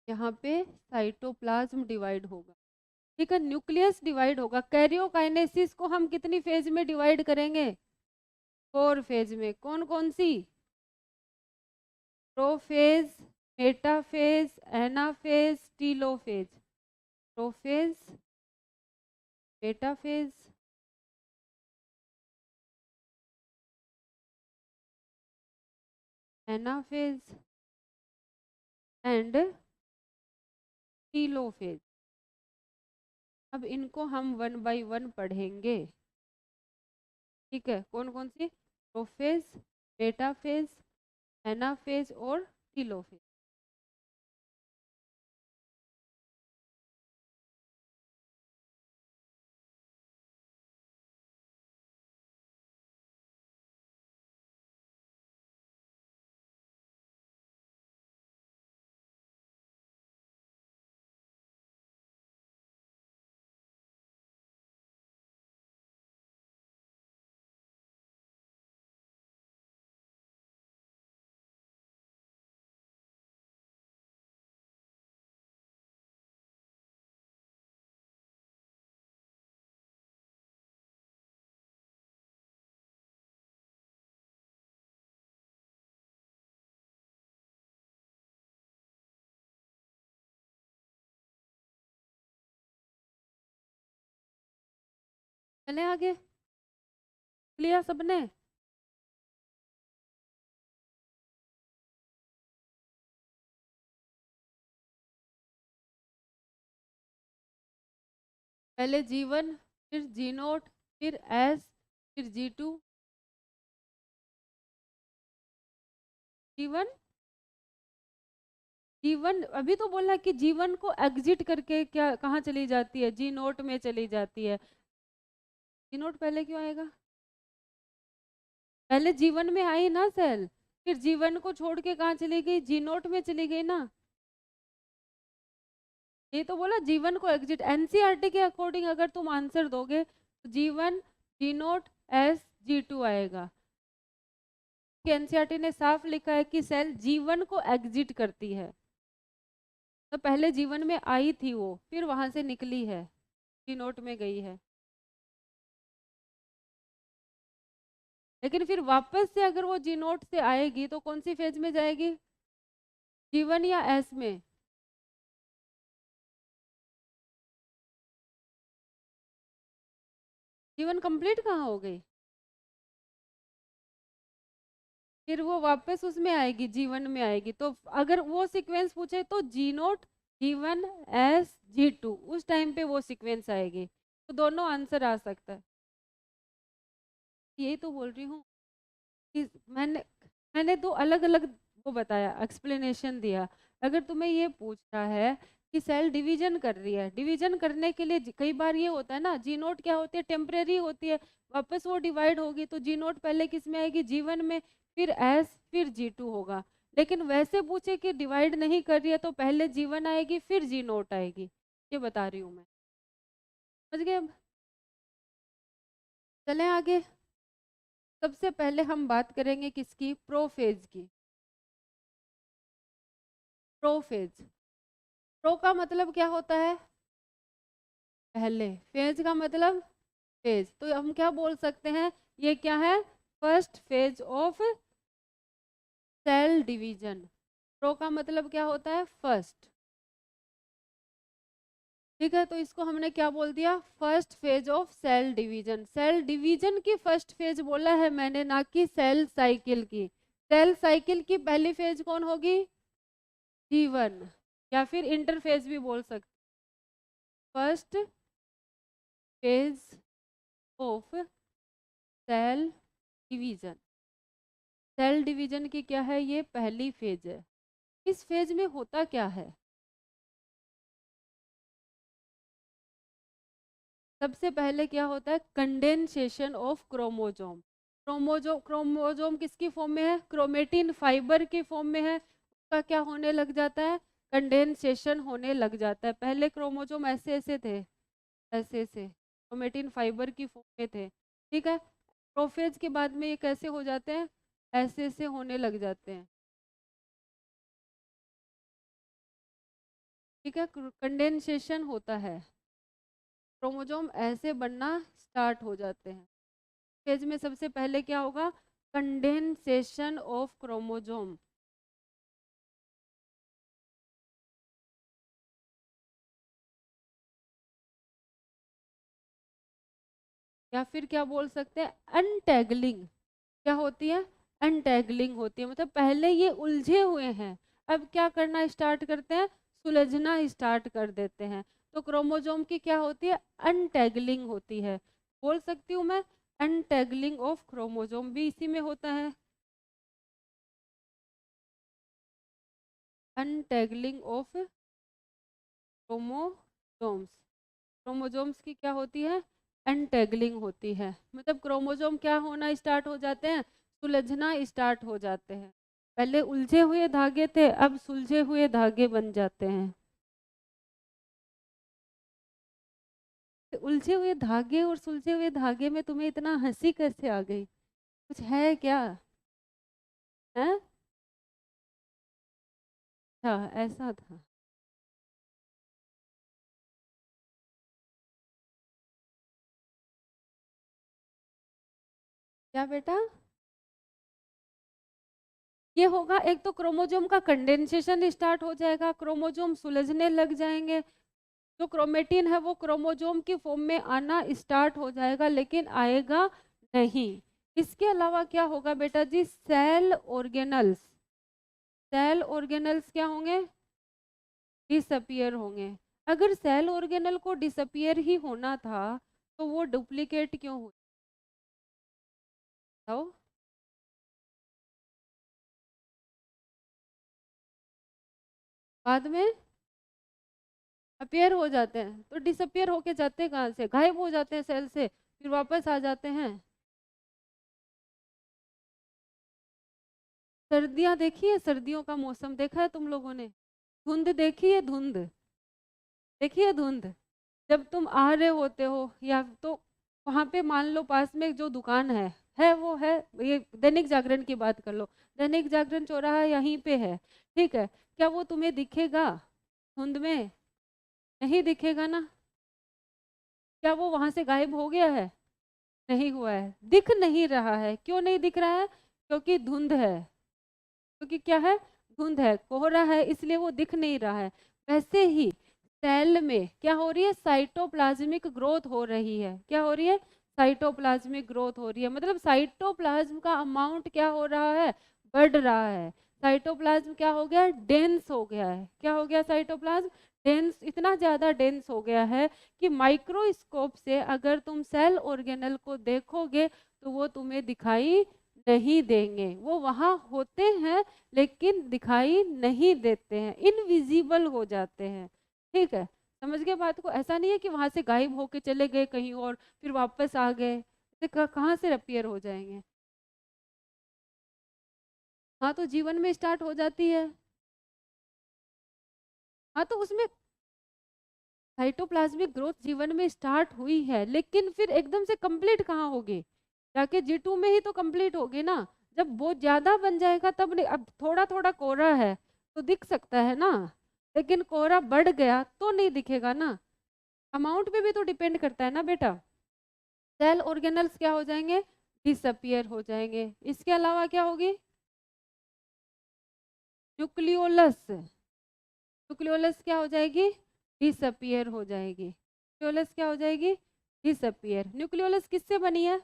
यहाँ पे साइटोप्लाज्म डिवाइड होगा, ठीक है। न्यूक्लियस डिवाइड होगा। कैरियोकाइनेसिस को हम कितनी फेज में डिवाइड करेंगे, 4 फेज में। कौन कौन सी, prophase, metaphase, anaphase, telophase. Prophase, metaphase, anaphase and telophase. अब इनको हम 1 बाय 1 पढ़ेंगे, ठीक है। कौन कौन सी, प्रोफेज, मेटाफेज, एनाफेज और टीलोफेज। चले आगे, क्लियर सबने? पहले G1, फिर G0, फिर S, फिर G2, G1, G1 अभी तो बोला कि G1 को एग्जिट करके क्या कहाँ चली जाती है, G0 में चली जाती है। G0 पहले क्यों आएगा? पहले G1 में आई ना सेल, फिर G1 को छोड़ के कहाँ चली गई, G0 में चली गई ना। ये तो बोला G1 को एग्जिट, एनसीईआरटी के अकॉर्डिंग अगर तुम आंसर दोगे तो G1, G0, S, G2 आएगा। एनसीईआरटी ने साफ लिखा है कि सेल G1 को एग्जिट करती है, तो पहले G1 में आई थी वो, फिर वहां से निकली है, G0 में गई है, लेकिन फिर वापस से अगर वो G0 से आएगी तो कौन सी फेज में जाएगी, G1 या S में? G1 कंप्लीट कहाँ हो गई, फिर वो वापस उसमें आएगी, G1 में आएगी। तो अगर वो सीक्वेंस पूछे तो G0, G1, S, G2 उस टाइम पे वो सीक्वेंस आएगी, तो दोनों आंसर आ सकता है। यही तो बोल रही हूँ कि मैंने दो अलग अलग वो बताया, एक्सप्लेनेशन दिया। अगर तुम्हें ये पूछना है कि सेल डिवीजन कर रही है, डिवीजन करने के लिए कई बार ये होता है ना, G0 क्या होती है, टेम्परेरी होती है, वापस वो डिवाइड होगी, तो G0 पहले किस में आएगी, G1 में, फिर S, फिर G2 होगा। लेकिन वैसे पूछे कि डिवाइड नहीं कर रही है तो पहले G1 आएगी, फिर G0 आएगी, ये बता रही हूँ मैं। समझ गए? अब चलें आगे। सबसे पहले हम बात करेंगे किसकी, प्रोफेज की। प्रोफेज, प्रो का मतलब क्या होता है, पहले, फेज का मतलब फेज, तो हम क्या बोल सकते हैं, ये क्या है, first phase of cell division. Pro का मतलब क्या होता है, फर्स्ट। ठीक है, तो इसको हमने क्या बोल दिया, first phase of cell division. Cell division की फर्स्ट फेज बोला है मैंने, ना कि सेल साइकिल की। सेल साइकिल की पहली फेज कौन होगी, G1, या फिर इंटरफेज भी बोल सकते, first phase of cell division. Cell division की क्या है, ये पहली फेज है। इस फेज में होता क्या है, सबसे पहले क्या होता है, कंडेंसेशन ऑफ क्रोमोजोम। क्रोमोजोम किसकी फॉर्म में है, क्रोमेटिन फाइबर की फॉर्म में है, उसका क्या होने लग जाता है, कंडेंसेशन होने लग जाता है। पहले क्रोमोजोम ऐसे ऐसे थे, ऐसे ऐसे क्रोमेटिन फाइबर की फॉर्म में थे, ठीक है। प्रोफेज के बाद में ये कैसे हो जाते हैं, ऐसे ऐसे होने लग जाते हैं, ठीक है, कंडेंसेशन होता है, क्रोमोजोम ऐसे बनना स्टार्ट हो जाते हैं। फेज में सबसे पहले क्या होगा, कंडेंसेशन ऑफ क्रोमोजोम, या फिर क्या बोल सकते हैं, अनटैगलिंग। क्या होती है, अनटैगलिंग होती है, मतलब पहले ये उलझे हुए हैं, अब क्या करना स्टार्ट करते हैं, सुलझना स्टार्ट कर देते हैं। तो क्रोमोजोम की क्या होती है, अनटैगलिंग होती है। बोल सकती हूँ मैं, अनटैगलिंग ऑफ क्रोमोजोम भी इसी में होता है, अनटैगलिंग ऑफ क्रोमोजोम्स। क्रोमोजोम्स की क्या होती है, अनटैगलिंग होती है, मतलब क्रोमोजोम क्या होना स्टार्ट हो जाते हैं, सुलझना स्टार्ट हो जाते हैं। पहले उलझे हुए धागे थे, अब सुलझे हुए धागे बन जाते हैं। तो उलझे हुए धागे और सुलझे हुए धागे में तुम्हें इतना हंसी कैसे आ गई, कुछ है क्या, है? अच्छा, ऐसा था। क्या बेटा, ये होगा, एक तो क्रोमोजोम का कंडेंसेशन स्टार्ट हो जाएगा, क्रोमोजोम सुलझने लग जाएंगे, जो क्रोमेटिन है वो क्रोमोजोम की फॉर्म में आना स्टार्ट हो जाएगा, लेकिन आएगा नहीं। इसके अलावा क्या होगा बेटा जी, सेल ऑर्गेनल्स, सेल ऑर्गेनल्स क्या होंगे, डिसअपियर होंगे। अगर सेल ऑर्गेनल को डिसअपियर ही होना था तो वो डुप्लीकेट क्यों हो, बताओ। बाद में अपीयर हो जाते हैं, तो डिसअपियर होके जाते हैं कहाँ से, गायब हो जाते हैं सेल से, फिर वापस आ जाते हैं। सर्दियाँ देखी है, सर्दियों का मौसम देखा है तुम लोगों ने, धुंध देखी है, धुंध देखी है, धुंध जब तुम आ रहे होते हो या तो वहां पे मान लो पास में जो दुकान है वो है, ये दैनिक जागरण की बात कर लो, दैनिक जागरण चौराहा यहीं पे है, ठीक है, क्या वो तुम्हें दिखेगा धुंध में, नहीं दिखेगा ना। क्या वो वहां से गायब हो गया है, नहीं हुआ है, दिख नहीं रहा है, क्यों नहीं दिख रहा है, क्योंकि धुंध है, क्योंकि क्या है, धुंध है, कोहरा है, इसलिए वो दिख नहीं रहा है। वैसे ही सेल में क्या हो रही है, साइटोप्लाज्मिक ग्रोथ हो रही है, क्या हो रही है, साइटोप्लाज्मिक ग्रोथ हो रही है, मतलब साइटोप्लाज्म का अमाउंट क्या हो रहा है, बढ़ रहा है। साइटोप्लाज्म क्या हो गया, डेंस हो गया है, क्या हो गया, साइटोप्लाज्म डेंस, इतना ज्यादा डेंस हो गया है कि माइक्रोस्कोप से अगर तुम सेल ऑर्गेनल को देखोगे तो वो तुम्हें दिखाई नहीं देंगे, वो वहां होते हैं लेकिन दिखाई नहीं देते हैं, इनविजिबल हो जाते हैं, ठीक है। समझ गए बात को, ऐसा नहीं है कि वहां से गायब होके चले गए कहीं और फिर वापस आ गए, तो कहाँ से अपीयर हो जाएंगे। हाँ तो जीवन में स्टार्ट हो जाती है, हाँ तो उसमें साइटोप्लाज्मिक ग्रोथ जीवन में स्टार्ट हुई है, लेकिन फिर एकदम से कंप्लीट कहाँ होगी, जाके G2 में ही तो कंप्लीट होगी ना। जब बहुत ज्यादा बन जाएगा तब नहीं, अब थोड़ा थोड़ा कोहरा है तो दिख सकता है ना, लेकिन कोहरा बढ़ गया तो नहीं दिखेगा ना। अमाउंट पे भी तो डिपेंड करता है ना बेटा। सेल ऑर्गेनल्स क्या हो जाएंगे, डिसअपियर हो जाएंगे। इसके अलावा क्या होगी, न्यूक्लियोलस, न्यूक्लियोलस क्या हो जाएगी, डिसअपियर हो जाएगी, न्यूक्लियोलस क्या हो जाएगी, डिसअपियर। न्यूक्लियोलस किससे बनी है,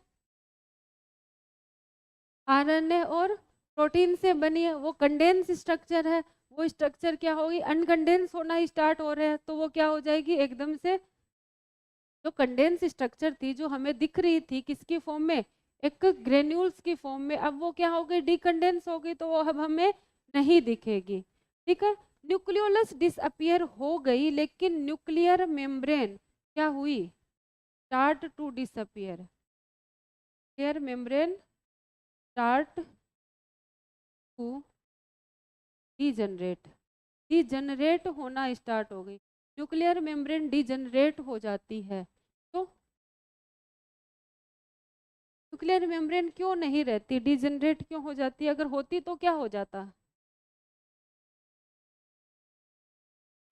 आरएनए और प्रोटीन से बनी है, वो कंडेंस स्ट्रक्चर है, वो स्ट्रक्चर क्या होगी, अनकंडेंस होना स्टार्ट हो रहे हैं तो वो क्या हो जाएगी एकदम से, जो कंडेंस स्ट्रक्चर थी जो हमें दिख रही थी किसकी फॉर्म में, एक ग्रेन्यूल्स की फॉर्म में, अब वो क्या हो गई, डिकंडेंस हो गई, तो वो अब हमें नहीं दिखेगी, ठीक है। न्यूक्लियोलस डिसअपियर हो गई, लेकिन न्यूक्लियर मेम्ब्रेन क्या हुई, start to disappear, nuclear membrane start to degenerate, degenerate होना स्टार्ट हो गई, न्यूक्लियर मेम्ब्रेन डीजनरेट हो जाती है। तो न्यूक्लियर मेम्ब्रेन क्यों नहीं रहती, डिजनरेट क्यों हो जाती, अगर होती तो क्या हो जाता,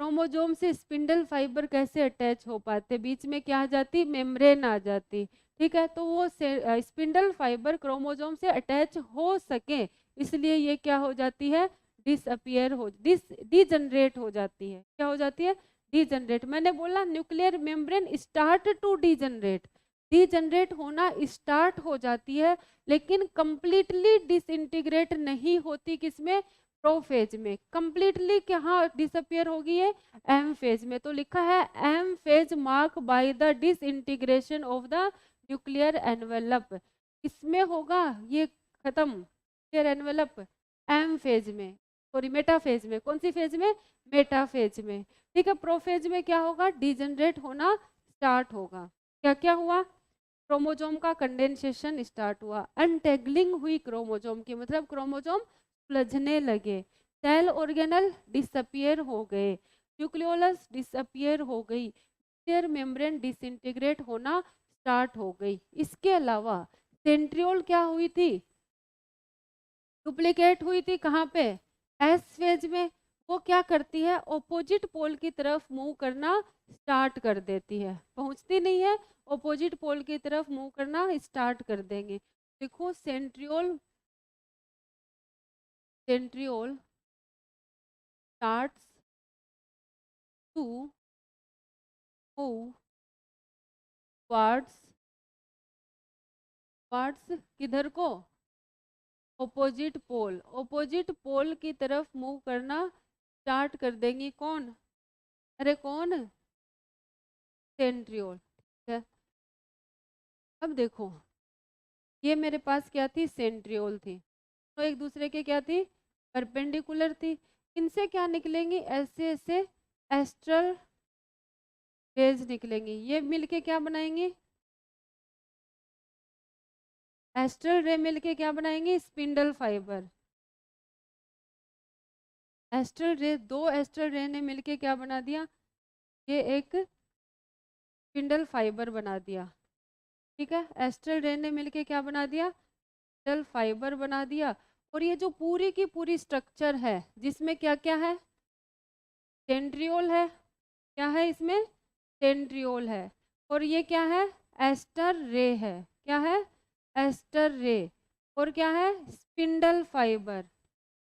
क्रोमोजोम से स्पिंडल फाइबर कैसे अटैच हो पाते, बीच में क्या आ जाती, मेम्ब्रेन आ जाती, ठीक है। तो वो स्पिंडल फाइबर क्रोमोजोम से अटैच हो सके इसलिए ये क्या हो जाती है, डिसअपियर हो, डीजनरेट हो जाती है, क्या हो जाती है, डीजनरेट। मैंने बोला nuclear membrane start to degenerate, degenerate होना स्टार्ट हो जाती है, लेकिन कंप्लीटली डिसइंटीग्रेट नहीं होती, किसमें, प्रोफेज में। कंप्लीटली कहाँ डिसअपियर होगी ये, एम फेज में, तो लिखा है M phase marked by the disintegration of the nuclear envelope, इसमें होगा ये खत्म, न्यूक्लियर एनवेलप एम फेज में, सॉरी मेटाफेज में, कौन सी फेज में, मेटाफेज में, ठीक है। प्रोफेज में क्या होगा, डिजनरेट होना स्टार्ट होगा, क्या क्या हुआ, क्रोमोजोम का कंडेंसेशन स्टार्ट हुआ, अनटेगलिंग हुई क्रोमोजोम की, मतलब क्रोमोजोम सुलझने लगे, सेल ऑर्गेनल डिसअपियर हो गए, न्यूक्लियोलस डिसअपियर हो गई, न्यूक्लियर मेम्ब्रेन डिसइंटीग्रेट होना स्टार्ट हो गई। इसके अलावा सेंट्रियोल क्या हुई थी, डुप्लीकेट हुई थी, कहाँ पे, एस फेज में। वो क्या करती है, ऑपोजिट पोल की तरफ मूव करना स्टार्ट कर देती है, पहुंचती नहीं है, ऑपोजिट पोल की तरफ मूव करना स्टार्ट कर देंगे। देखो centriole, centriole starts to move towards किधर को? ऑपोजिट पोल की तरफ मूव करना स्टार्ट कर देंगी। कौन? अरे कौन? सेंट्रियोल। ठीक है, अब देखो ये मेरे पास क्या थी? सेंट्रियोल थी। तो एक दूसरे के क्या थी? परपेंडिकुलर थी। इनसे क्या निकलेंगी? ऐसे ऐसे एस्ट्रल रेज निकलेंगी। ये मिलके क्या बनाएंगी? एस्ट्रल रे मिलके क्या बनाएंगे? Spindle fibre. एस्ट्रल रे, दो एस्ट्रल रे ने मिलके क्या बना दिया? ये एक स्पिंडल फाइबर बना दिया। ठीक है, एस्ट्रल रे ने मिलके क्या बना दिया? स्पिंडल फाइबर बना दिया। और ये जो पूरी की पूरी स्ट्रक्चर है जिसमें क्या क्या है? सेंट्रियोल है। क्या है इसमें? सेंट्रियोल है। और ये क्या है? एस्टर रे है। क्या है? एस्टर रे। और क्या है? Spindle fibre.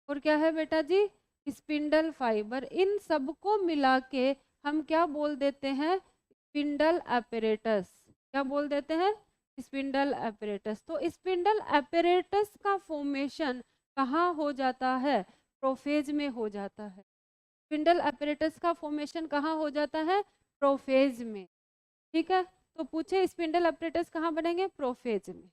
और क्या है बेटा जी? Spindle fibre. इन सबको मिला के हम क्या बोल देते हैं? Spindle apparatus. क्या बोल देते हैं? Spindle apparatus. तो स्पिंडल एपरेटस का फॉर्मेशन कहाँ हो जाता है? प्रोफेज में हो जाता है। स्पिंडल एपरेटस का फॉर्मेशन कहाँ हो जाता है? प्रोफेज में। ठीक है, तो पूछे स्पिंडल एपरेटस कहाँ बनेंगे? प्रोफेज में।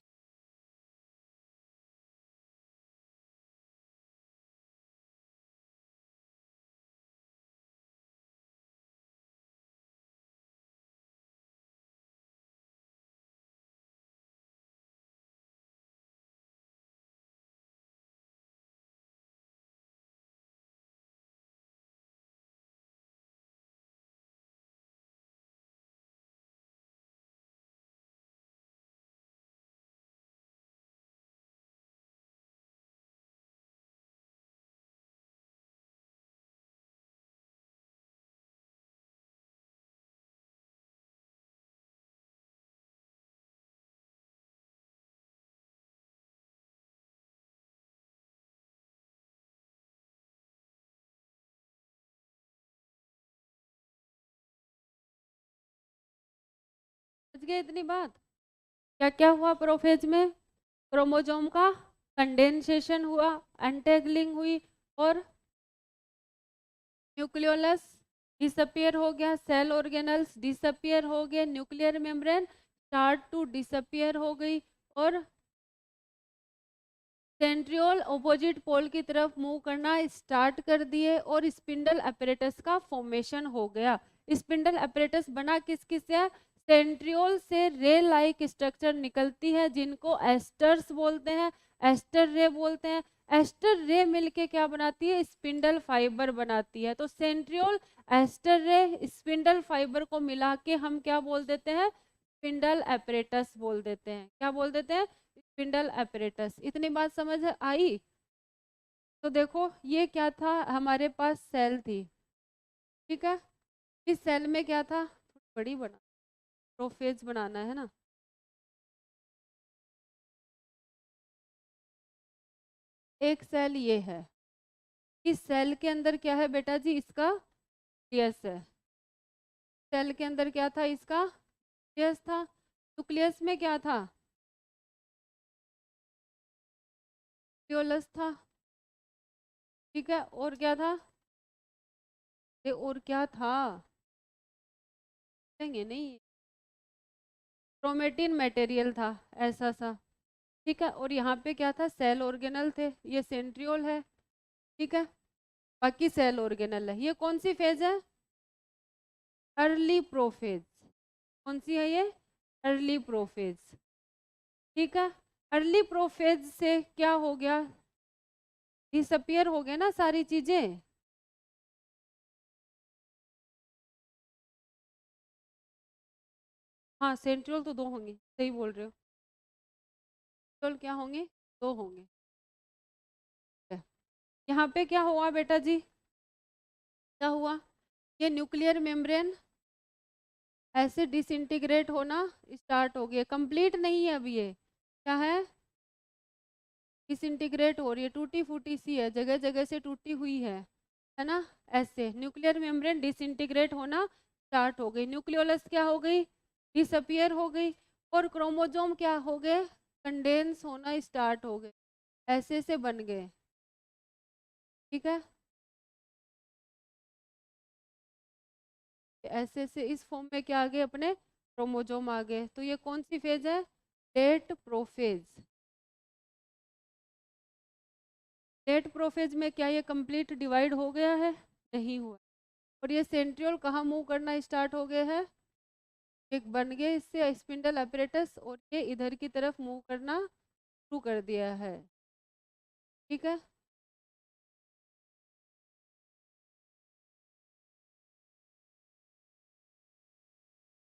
समझ गए इतनी बात? क्या क्या हुआ प्रोफेज में? क्रोमोसोम का कंडेंसेशन हुआ, एंटेगलिंग हुई, और न्यूक्लियोलस डिसअपियर हो गया, सेल ऑर्गेनल्स डिसअपियर हो गए, nuclear membrane start to disappear हो गई, और सेंट्रियोल ऑपोजिट पोल की तरफ मूव करना स्टार्ट कर दिए, और स्पिंडल एपरेटस का फॉर्मेशन हो गया। स्पिंडल एपरेटस बना किस किस से? सेंट्रियोल से रे लाइक स्ट्रक्चर निकलती है जिनको एस्टर्स बोलते हैं, एस्टर रे बोलते हैं। एस्टर रे मिलके क्या बनाती है? स्पिंडल फाइबर बनाती है। तो सेंट्रियोल, एस्टर रे, स्पिंडल फाइबर को मिला के हम क्या बोल देते हैं? स्पिंडल एपरेटस बोल देते हैं। क्या बोल देते हैं? Spindle apparatus. इतनी बात समझ आई? तो देखो ये क्या था? हमारे पास सेल थी। ठीक है, इस सेल में क्या था? थोड़ी बड़ी बना, प्रोफेज बनाना है ना। एक सेल ये है। इस सेल के अंदर क्या है बेटा जी? इसका न्यूक्लियस है। सेल के अंदर क्या था? इसका न्यूक्लियस था। न्यूक्लियस में क्या था? न्यूक्लियोलस था। ठीक है, और क्या था? ये और क्या था? देंगे नहीं, क्रोमेटिन मटेरियल था ऐसा सा। ठीक है, और यहाँ पे क्या था? सेल ऑर्गेनल थे। ये सेंट्रियोल है। ठीक है, बाकी सेल ऑर्गेनल है। ये कौन सी फेज है? Early prophase. कौन सी है ये? Early prophase. ठीक है, अर्ली प्रोफेज से क्या हो गया? डिसअपियर हो गया ना सारी चीजें। हाँ, सेंट्रियोल तो दो होंगे, सही बोल रहे हो। सेंट्रियोल क्या होंगे? दो होंगे। यहाँ पे क्या हुआ बेटा जी? क्या हुआ? ये न्यूक्लियर मेम्ब्रेन ऐसे डिसइंटीग्रेट होना स्टार्ट हो गया। कंप्लीट नहीं है अभी, ये क्या है? डिसइंटीग्रेट हो रही है, टूटी फूटी सी है, जगह जगह से टूटी हुई है ना। ऐसे न्यूक्लियर मेम्ब्रेन डिसइंटीग्रेट होना स्टार्ट हो गई, न्यूक्लियोलस क्या हो गई, डिसअपियर हो गई, और क्रोमोजोम क्या हो गए, कंडेंस होना स्टार्ट हो गए, ऐसे से बन गए। ठीक है, ऐसे से इस फॉर्म में क्या आ गए, अपने क्रोमोजोम आ गए। तो ये कौन सी फेज है, लेट प्रोफेज। लेट प्रोफेज में क्या ये कंप्लीट डिवाइड हो गया है, नहीं हुआ। और ये सेंट्रियोल कहाँ मूव करना स्टार्ट हो गया है, एक बन गए इससे स्पिंडल अपरेटस, और ये इधर की तरफ मूव करना शुरू कर दिया है। ठीक है,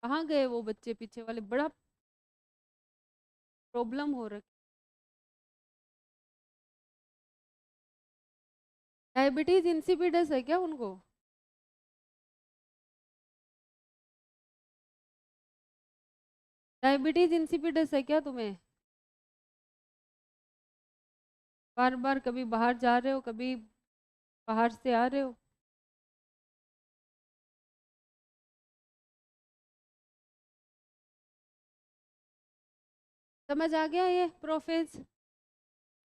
कहाँ गए वो बच्चे पीछे वाले, बड़ा प्रॉब्लम हो रखी। डायबिटीज इंसिपिडस है क्या उनको, डायबिटीज इंसिपिडस है क्या तुम्हें, बार बार कभी बाहर जा रहे हो, कभी बाहर से आ रहे हो। समझ आ गया ये प्रोफेज।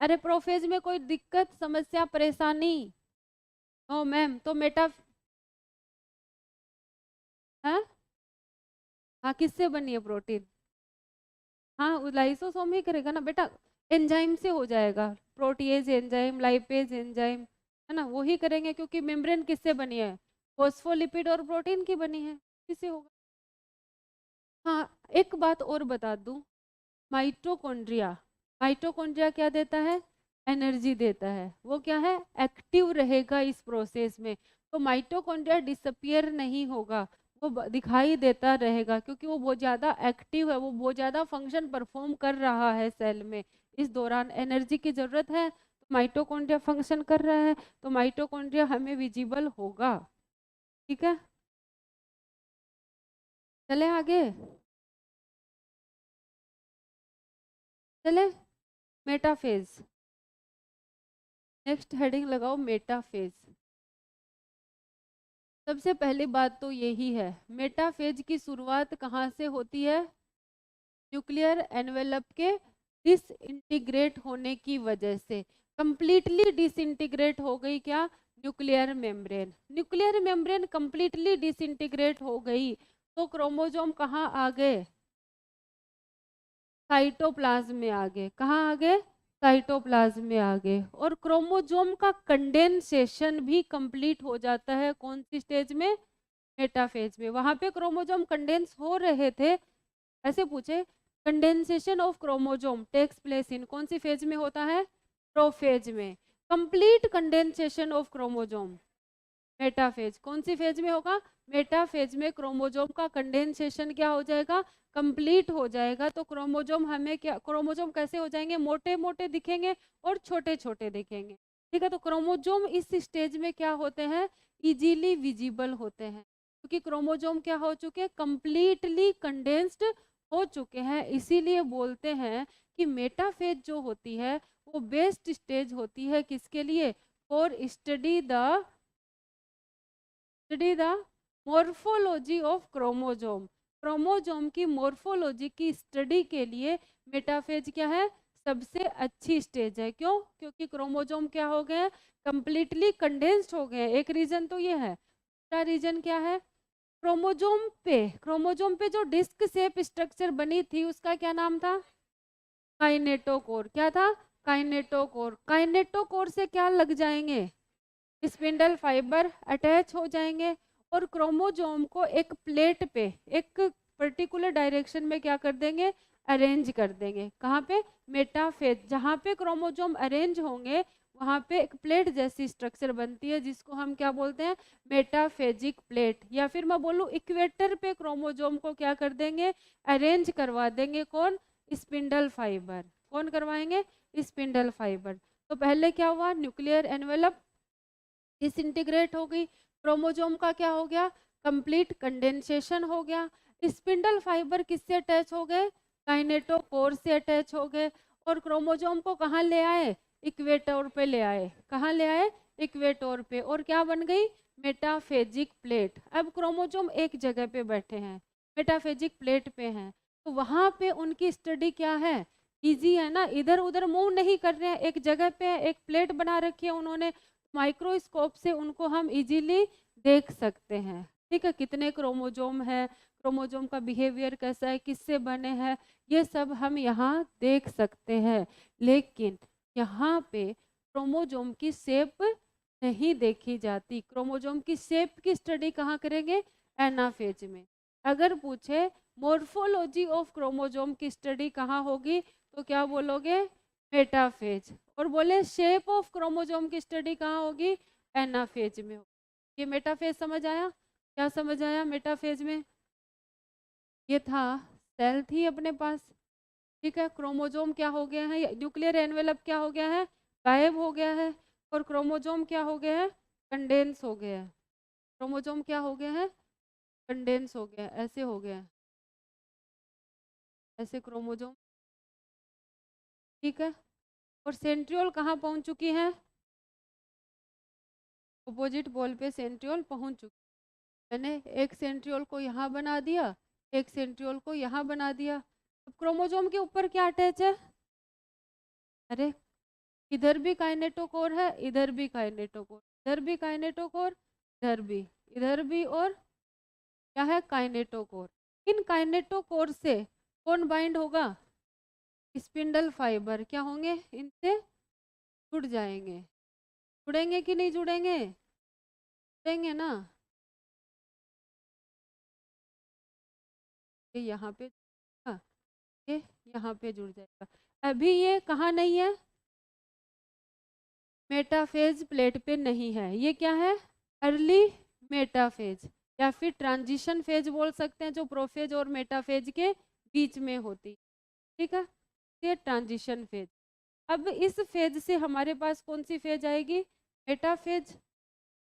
अरे प्रोफेज में कोई दिक्कत समस्या परेशानी, नो मैम। तो मेटा, हाँ हाँ, किससे बनी है प्रोटीन, हाँ लाइसोसोम ही करेगा ना बेटा, एंजाइम से हो जाएगा, प्रोटीएज एंजाइम, लाइपेज एंजाइम, है ना, वही करेंगे, क्योंकि मेम्ब्रेन किससे बनी है, फोस्फोलिपिड और प्रोटीन की बनी है, किससे होगा। हाँ, एक बात और बता दूं, माइटोकॉन्ड्रिया, माइटोकॉन्ड्रिया क्या देता है, एनर्जी देता है, वो क्या है, एक्टिव रहेगा इस प्रोसेस में। तो माइटोकॉन्ड्रिया डिसअपियर नहीं होगा, वो दिखाई देता रहेगा, क्योंकि वो बहुत ज़्यादा एक्टिव है, वो बहुत ज़्यादा फंक्शन परफॉर्म कर रहा है सेल में। इस दौरान एनर्जी की ज़रूरत है, तो माइटोकॉन्ड्रिया फंक्शन कर रहा है, तो माइटोकॉन्ड्रिया हमें विजिबल होगा। ठीक है, चले आगे, चले मेटाफेज, नेक्स्ट हेडिंग लगाओ मेटाफेज। सबसे पहली बात तो यही है, मेटाफेज की शुरुआत कहाँ से होती है, न्यूक्लियर एनवेलप के डिसइंटीग्रेट होने की वजह से। कंप्लीटली डिसइंटीग्रेट हो गई क्या, nuclear membrane, nuclear membrane completely disintegrate हो गई, तो क्रोमोसोम कहाँ आ गए, साइटोप्लाज्म में आ गए, कहाँ आ गए, साइटोप्लाज्म में आ गए। और क्रोमोसोम का कंडेंसेशन भी कंप्लीट हो जाता है, कौन सी स्टेज में, मेटाफेज में। वहां पे क्रोमोसोम कंडेंस हो रहे थे, ऐसे पूछे, condensation of chromosome takes place in कौन सी फेज में होता है, प्रोफेज में। Complete condensation of chromosome metaphase, कौन सी फेज में होगा, मेटाफेज में क्रोमोसोम का कंडेंसेशन क्या हो जाएगा, कंप्लीट हो जाएगा। तो क्रोमोसोम हमें क्या, क्रोमोसोम कैसे हो जाएंगे, मोटे मोटे दिखेंगे और छोटे छोटे दिखेंगे। ठीक है, तो क्रोमोसोम इस स्टेज में क्या होते हैं, इजीली विजिबल होते हैं, क्योंकि क्रोमोसोम क्या हो चुके हैं, कंप्लीटली कंडेंस्ड हो चुके हैं। इसीलिए बोलते हैं कि मेटाफेज जो होती है वो बेस्ट स्टेज होती है, किसके लिए, for study the morphology of chromosome, chromosome की मोर्फोलॉजी की स्टडी के लिए मेटाफेज क्या है, सबसे अच्छी स्टेज है। क्यों, क्योंकि क्रोमोसोम क्या हो गए, कंप्लीटली कंडेंस्ड हो गए। एक रीजन तो ये है, दूसरा रीजन क्या है, क्रोमोसोम पे जो डिस्क शेप स्ट्रक्चर बनी थी उसका क्या नाम था, काइनेटोकोर। क्या था, काइनेटोकोर। काइनेटोकोर से क्या लग जाएंगे, स्पिंडल फाइबर अटैच हो जाएंगे, और क्रोमोसोम को एक प्लेट पे एक पर्टिकुलर डायरेक्शन में क्या कर देंगे, अरेंज कर देंगे। कहाँ पे, मेटाफेज, जहाँ पे क्रोमोसोम अरेंज होंगे वहाँ पे एक प्लेट जैसी स्ट्रक्चर बनती है, जिसको हम क्या बोलते हैं, मेटाफेजिक प्लेट। या फिर मैं बोलूँ इक्वेटर पे क्रोमोसोम को क्या कर देंगे, अरेंज करवा देंगे, कौन, स्पिंडल फाइबर। कौन करवाएंगे, स्पिंडल फाइबर। तो पहले क्या हुआ, न्यूक्लियर एनवेलप डिसइंटीग्रेट हो गई, क्रोमोसोम का क्या हो गया, कंप्लीट कंडेंसेशन हो गया। स्पिंडल फाइबर किससे अटैच हो गए, काइनेटोकोर से अटैच हो गए, और क्रोमोसोम को कहाँ ले आए, इक्वेटर पे ले आए, कहाँ ले आए, इक्वेटर पे, और क्या बन गई, मेटाफेजिक प्लेट। अब क्रोमोसोम एक जगह पे बैठे हैं, मेटाफेजिक प्लेट पे हैं, तो वहां पे उनकी स्टडी क्या है, इजी है ना, इधर उधर मूव नहीं कर रहे हैं, एक जगह पे एक प्लेट बना रखी है उन्होंने, माइक्रोस्कोप से उनको हम इजीली देख सकते हैं। ठीक है, कितने क्रोमोसोम है, क्रोमोसोम का बिहेवियर कैसा है, किससे बने हैं, ये सब हम यहाँ देख सकते हैं। लेकिन यहाँ पे क्रोमोसोम की शेप नहीं देखी जाती। क्रोमोसोम की शेप की स्टडी कहाँ करेंगे, एनाफेज में। अगर पूछे मोर्फोलॉजी ऑफ क्रोमोसोम की स्टडी कहाँ होगी, तो क्या बोलोगे, मेटाफेज। और बोले शेप ऑफ क्रोमोसोम की स्टडी कहाँ होगी, एनाफेज में होगी। ये मेटाफेज समझ आया, क्या समझ आया मेटाफेज में, ये था सेल थी अपने पास। ठीक है, क्रोमोसोम क्या हो गया है, न्यूक्लियर एनवेलप क्या हो गया है, गायब हो गया है, और क्रोमोसोम क्या हो गया है, कंडेंस हो गया है। क्रोमोसोम क्या हो गया है, कंडेंस हो गया, ऐसे हो गया, ऐसे क्रोमोसोम। ठीक है, और सेंट्रियोल कहाँ पहुंच चुकी है, अपोजिट पोल पे सेंट्रियोल पहुंच चुकी। मैंने एक सेंट्रियोल को यहाँ बना दिया, एक सेंट्रियोल को यहाँ बना दिया। अब क्रोमोसोम के ऊपर क्या अटैच है, अरे इधर भी काइनेटोकोर है, इधर भी काइनेटोकोर, इधर भी काइनेटोकोर, इधर भी, इधर भी, और क्या है, काइनेटोकोर। इन काइनेटोकोर से कौन बाइंड होगा, स्पिंडल फाइबर क्या होंगे, इनसे जुड़ जाएंगे। जुड़ेंगे कि नहीं जुड़ेंगे, जुड़ेंगे ना, ये यहाँ पे, हाँ, ये यहाँ पे जुड़ जाएगा। अभी ये कहाँ नहीं है, मेटाफेज प्लेट पे नहीं है, ये क्या है, अर्ली मेटाफेज, या फिर ट्रांजिशन फेज बोल सकते हैं, जो प्रोफेज और मेटाफेज के बीच में होती। ठीक है, ये ट्रांजिशन फेज। अब इस फेज से हमारे पास कौन सी फेज आएगी, मेटाफेज।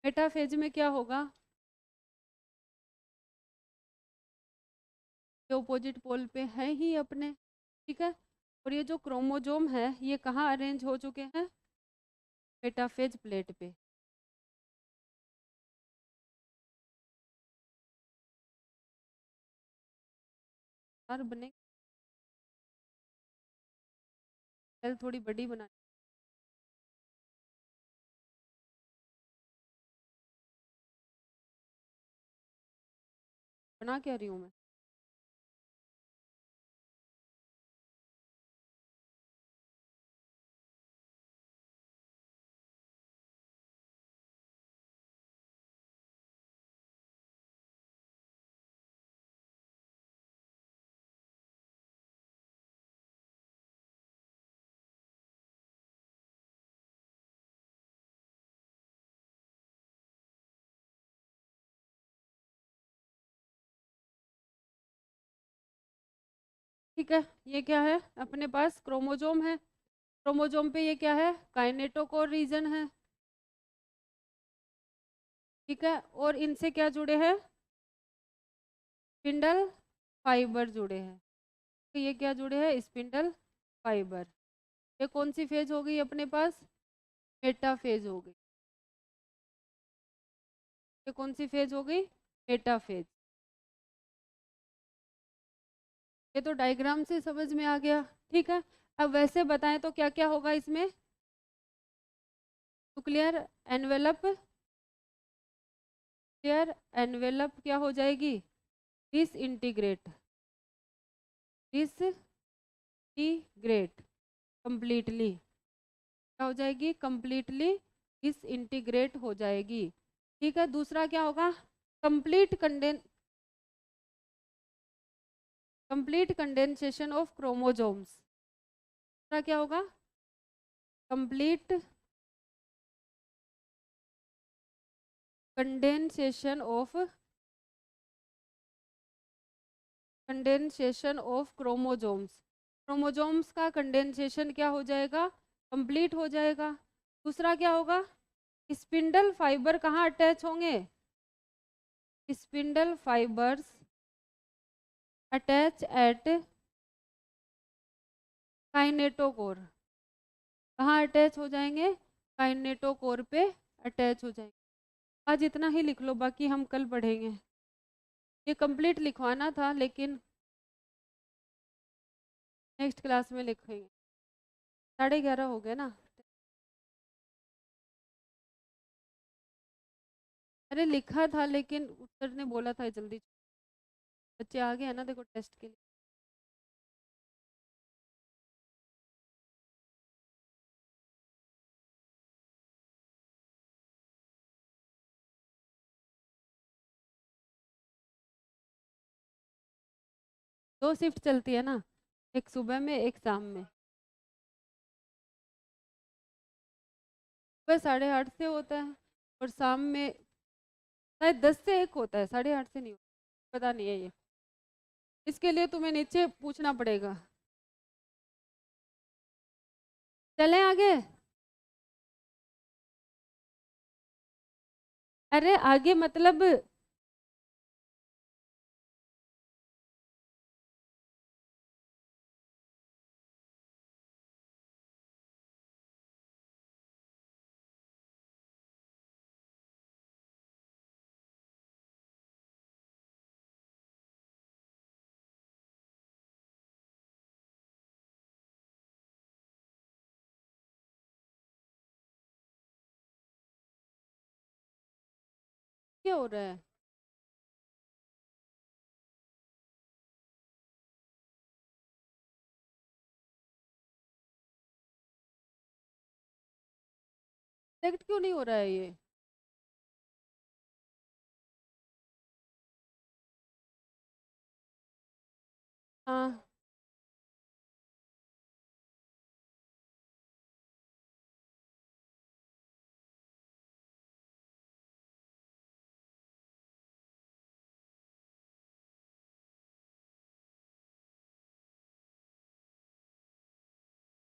मेटाफेज में क्या होगा, ये ऑपोजिट पोल पे है ही अपने। ठीक है, और ये जो क्रोमोसोम है ये कहाँ अरेंज हो चुके हैं, मेटाफेज प्लेट पे। और बने सेल थोड़ी बड़ी बना, बना क्या रही हूँ मैं, ठीक है, ये क्या है, अपने पास क्रोमोसोम है, क्रोमोसोम पे ये क्या है, काइनेटोकोर रीजन है। ठीक है, और इनसे क्या जुड़े हैं, स्पिंडल फाइबर जुड़े हैं। तो ये क्या जुड़े हैं, स्पिंडल फाइबर। ये कौन सी फेज हो गई अपने पास, मेटाफेज हो गई। ये कौन सी फेज हो गई, मेटाफेज। ये तो डायग्राम से समझ में आ गया। ठीक है, अब वैसे बताएं तो क्या क्या होगा इसमें, न्यूक्लियर एनवेलप, न्यूक्लियर एनवेलप क्या हो जाएगी, डिसइंटीग्रेट, डिसइंटीग्रेट कंप्लीटली, क्या हो जाएगी, कंप्लीटली डिसइंटीग्रेट हो जाएगी। ठीक है, दूसरा क्या होगा, complete complete condensation of chromosomes. दूसरा क्या होगा, complete condensation of chromosomes. Chromosomes का कंडेंसेशन क्या हो जाएगा, कंप्लीट हो जाएगा। दूसरा क्या होगा, स्पिंडल फाइबर कहाँ अटैच होंगे, spindle fibres attach eight kinetochore, कहाँ अटैच हो जाएंगे, काइनेटोकोर पे अटैच हो जाएंगे। आज इतना ही लिख लो, बाकी हम कल पढ़ेंगे। ये कंप्लीट लिखवाना था लेकिन नेक्स्ट क्लास में लिखेंगे। 11:30 हो गए ना। अरे लिखा था लेकिन उत्तर ने बोला था जल्दी। बच्चे आ गए हैं ना, देखो टेस्ट के लिए। दो शिफ्ट चलती है ना, एक सुबह में एक शाम में। सुबह 8:30 से होता है और शाम में शायद 10 से 1 होता है, 8:30 से नहीं होता, पता नहीं है ये। इसके लिए तुम्हें नीचे पूछना पड़ेगा। चलें आगे। अरे आगे मतलब क्या हो रहा है? सेलेक्ट क्यों नहीं हो रहा है ये? हाँ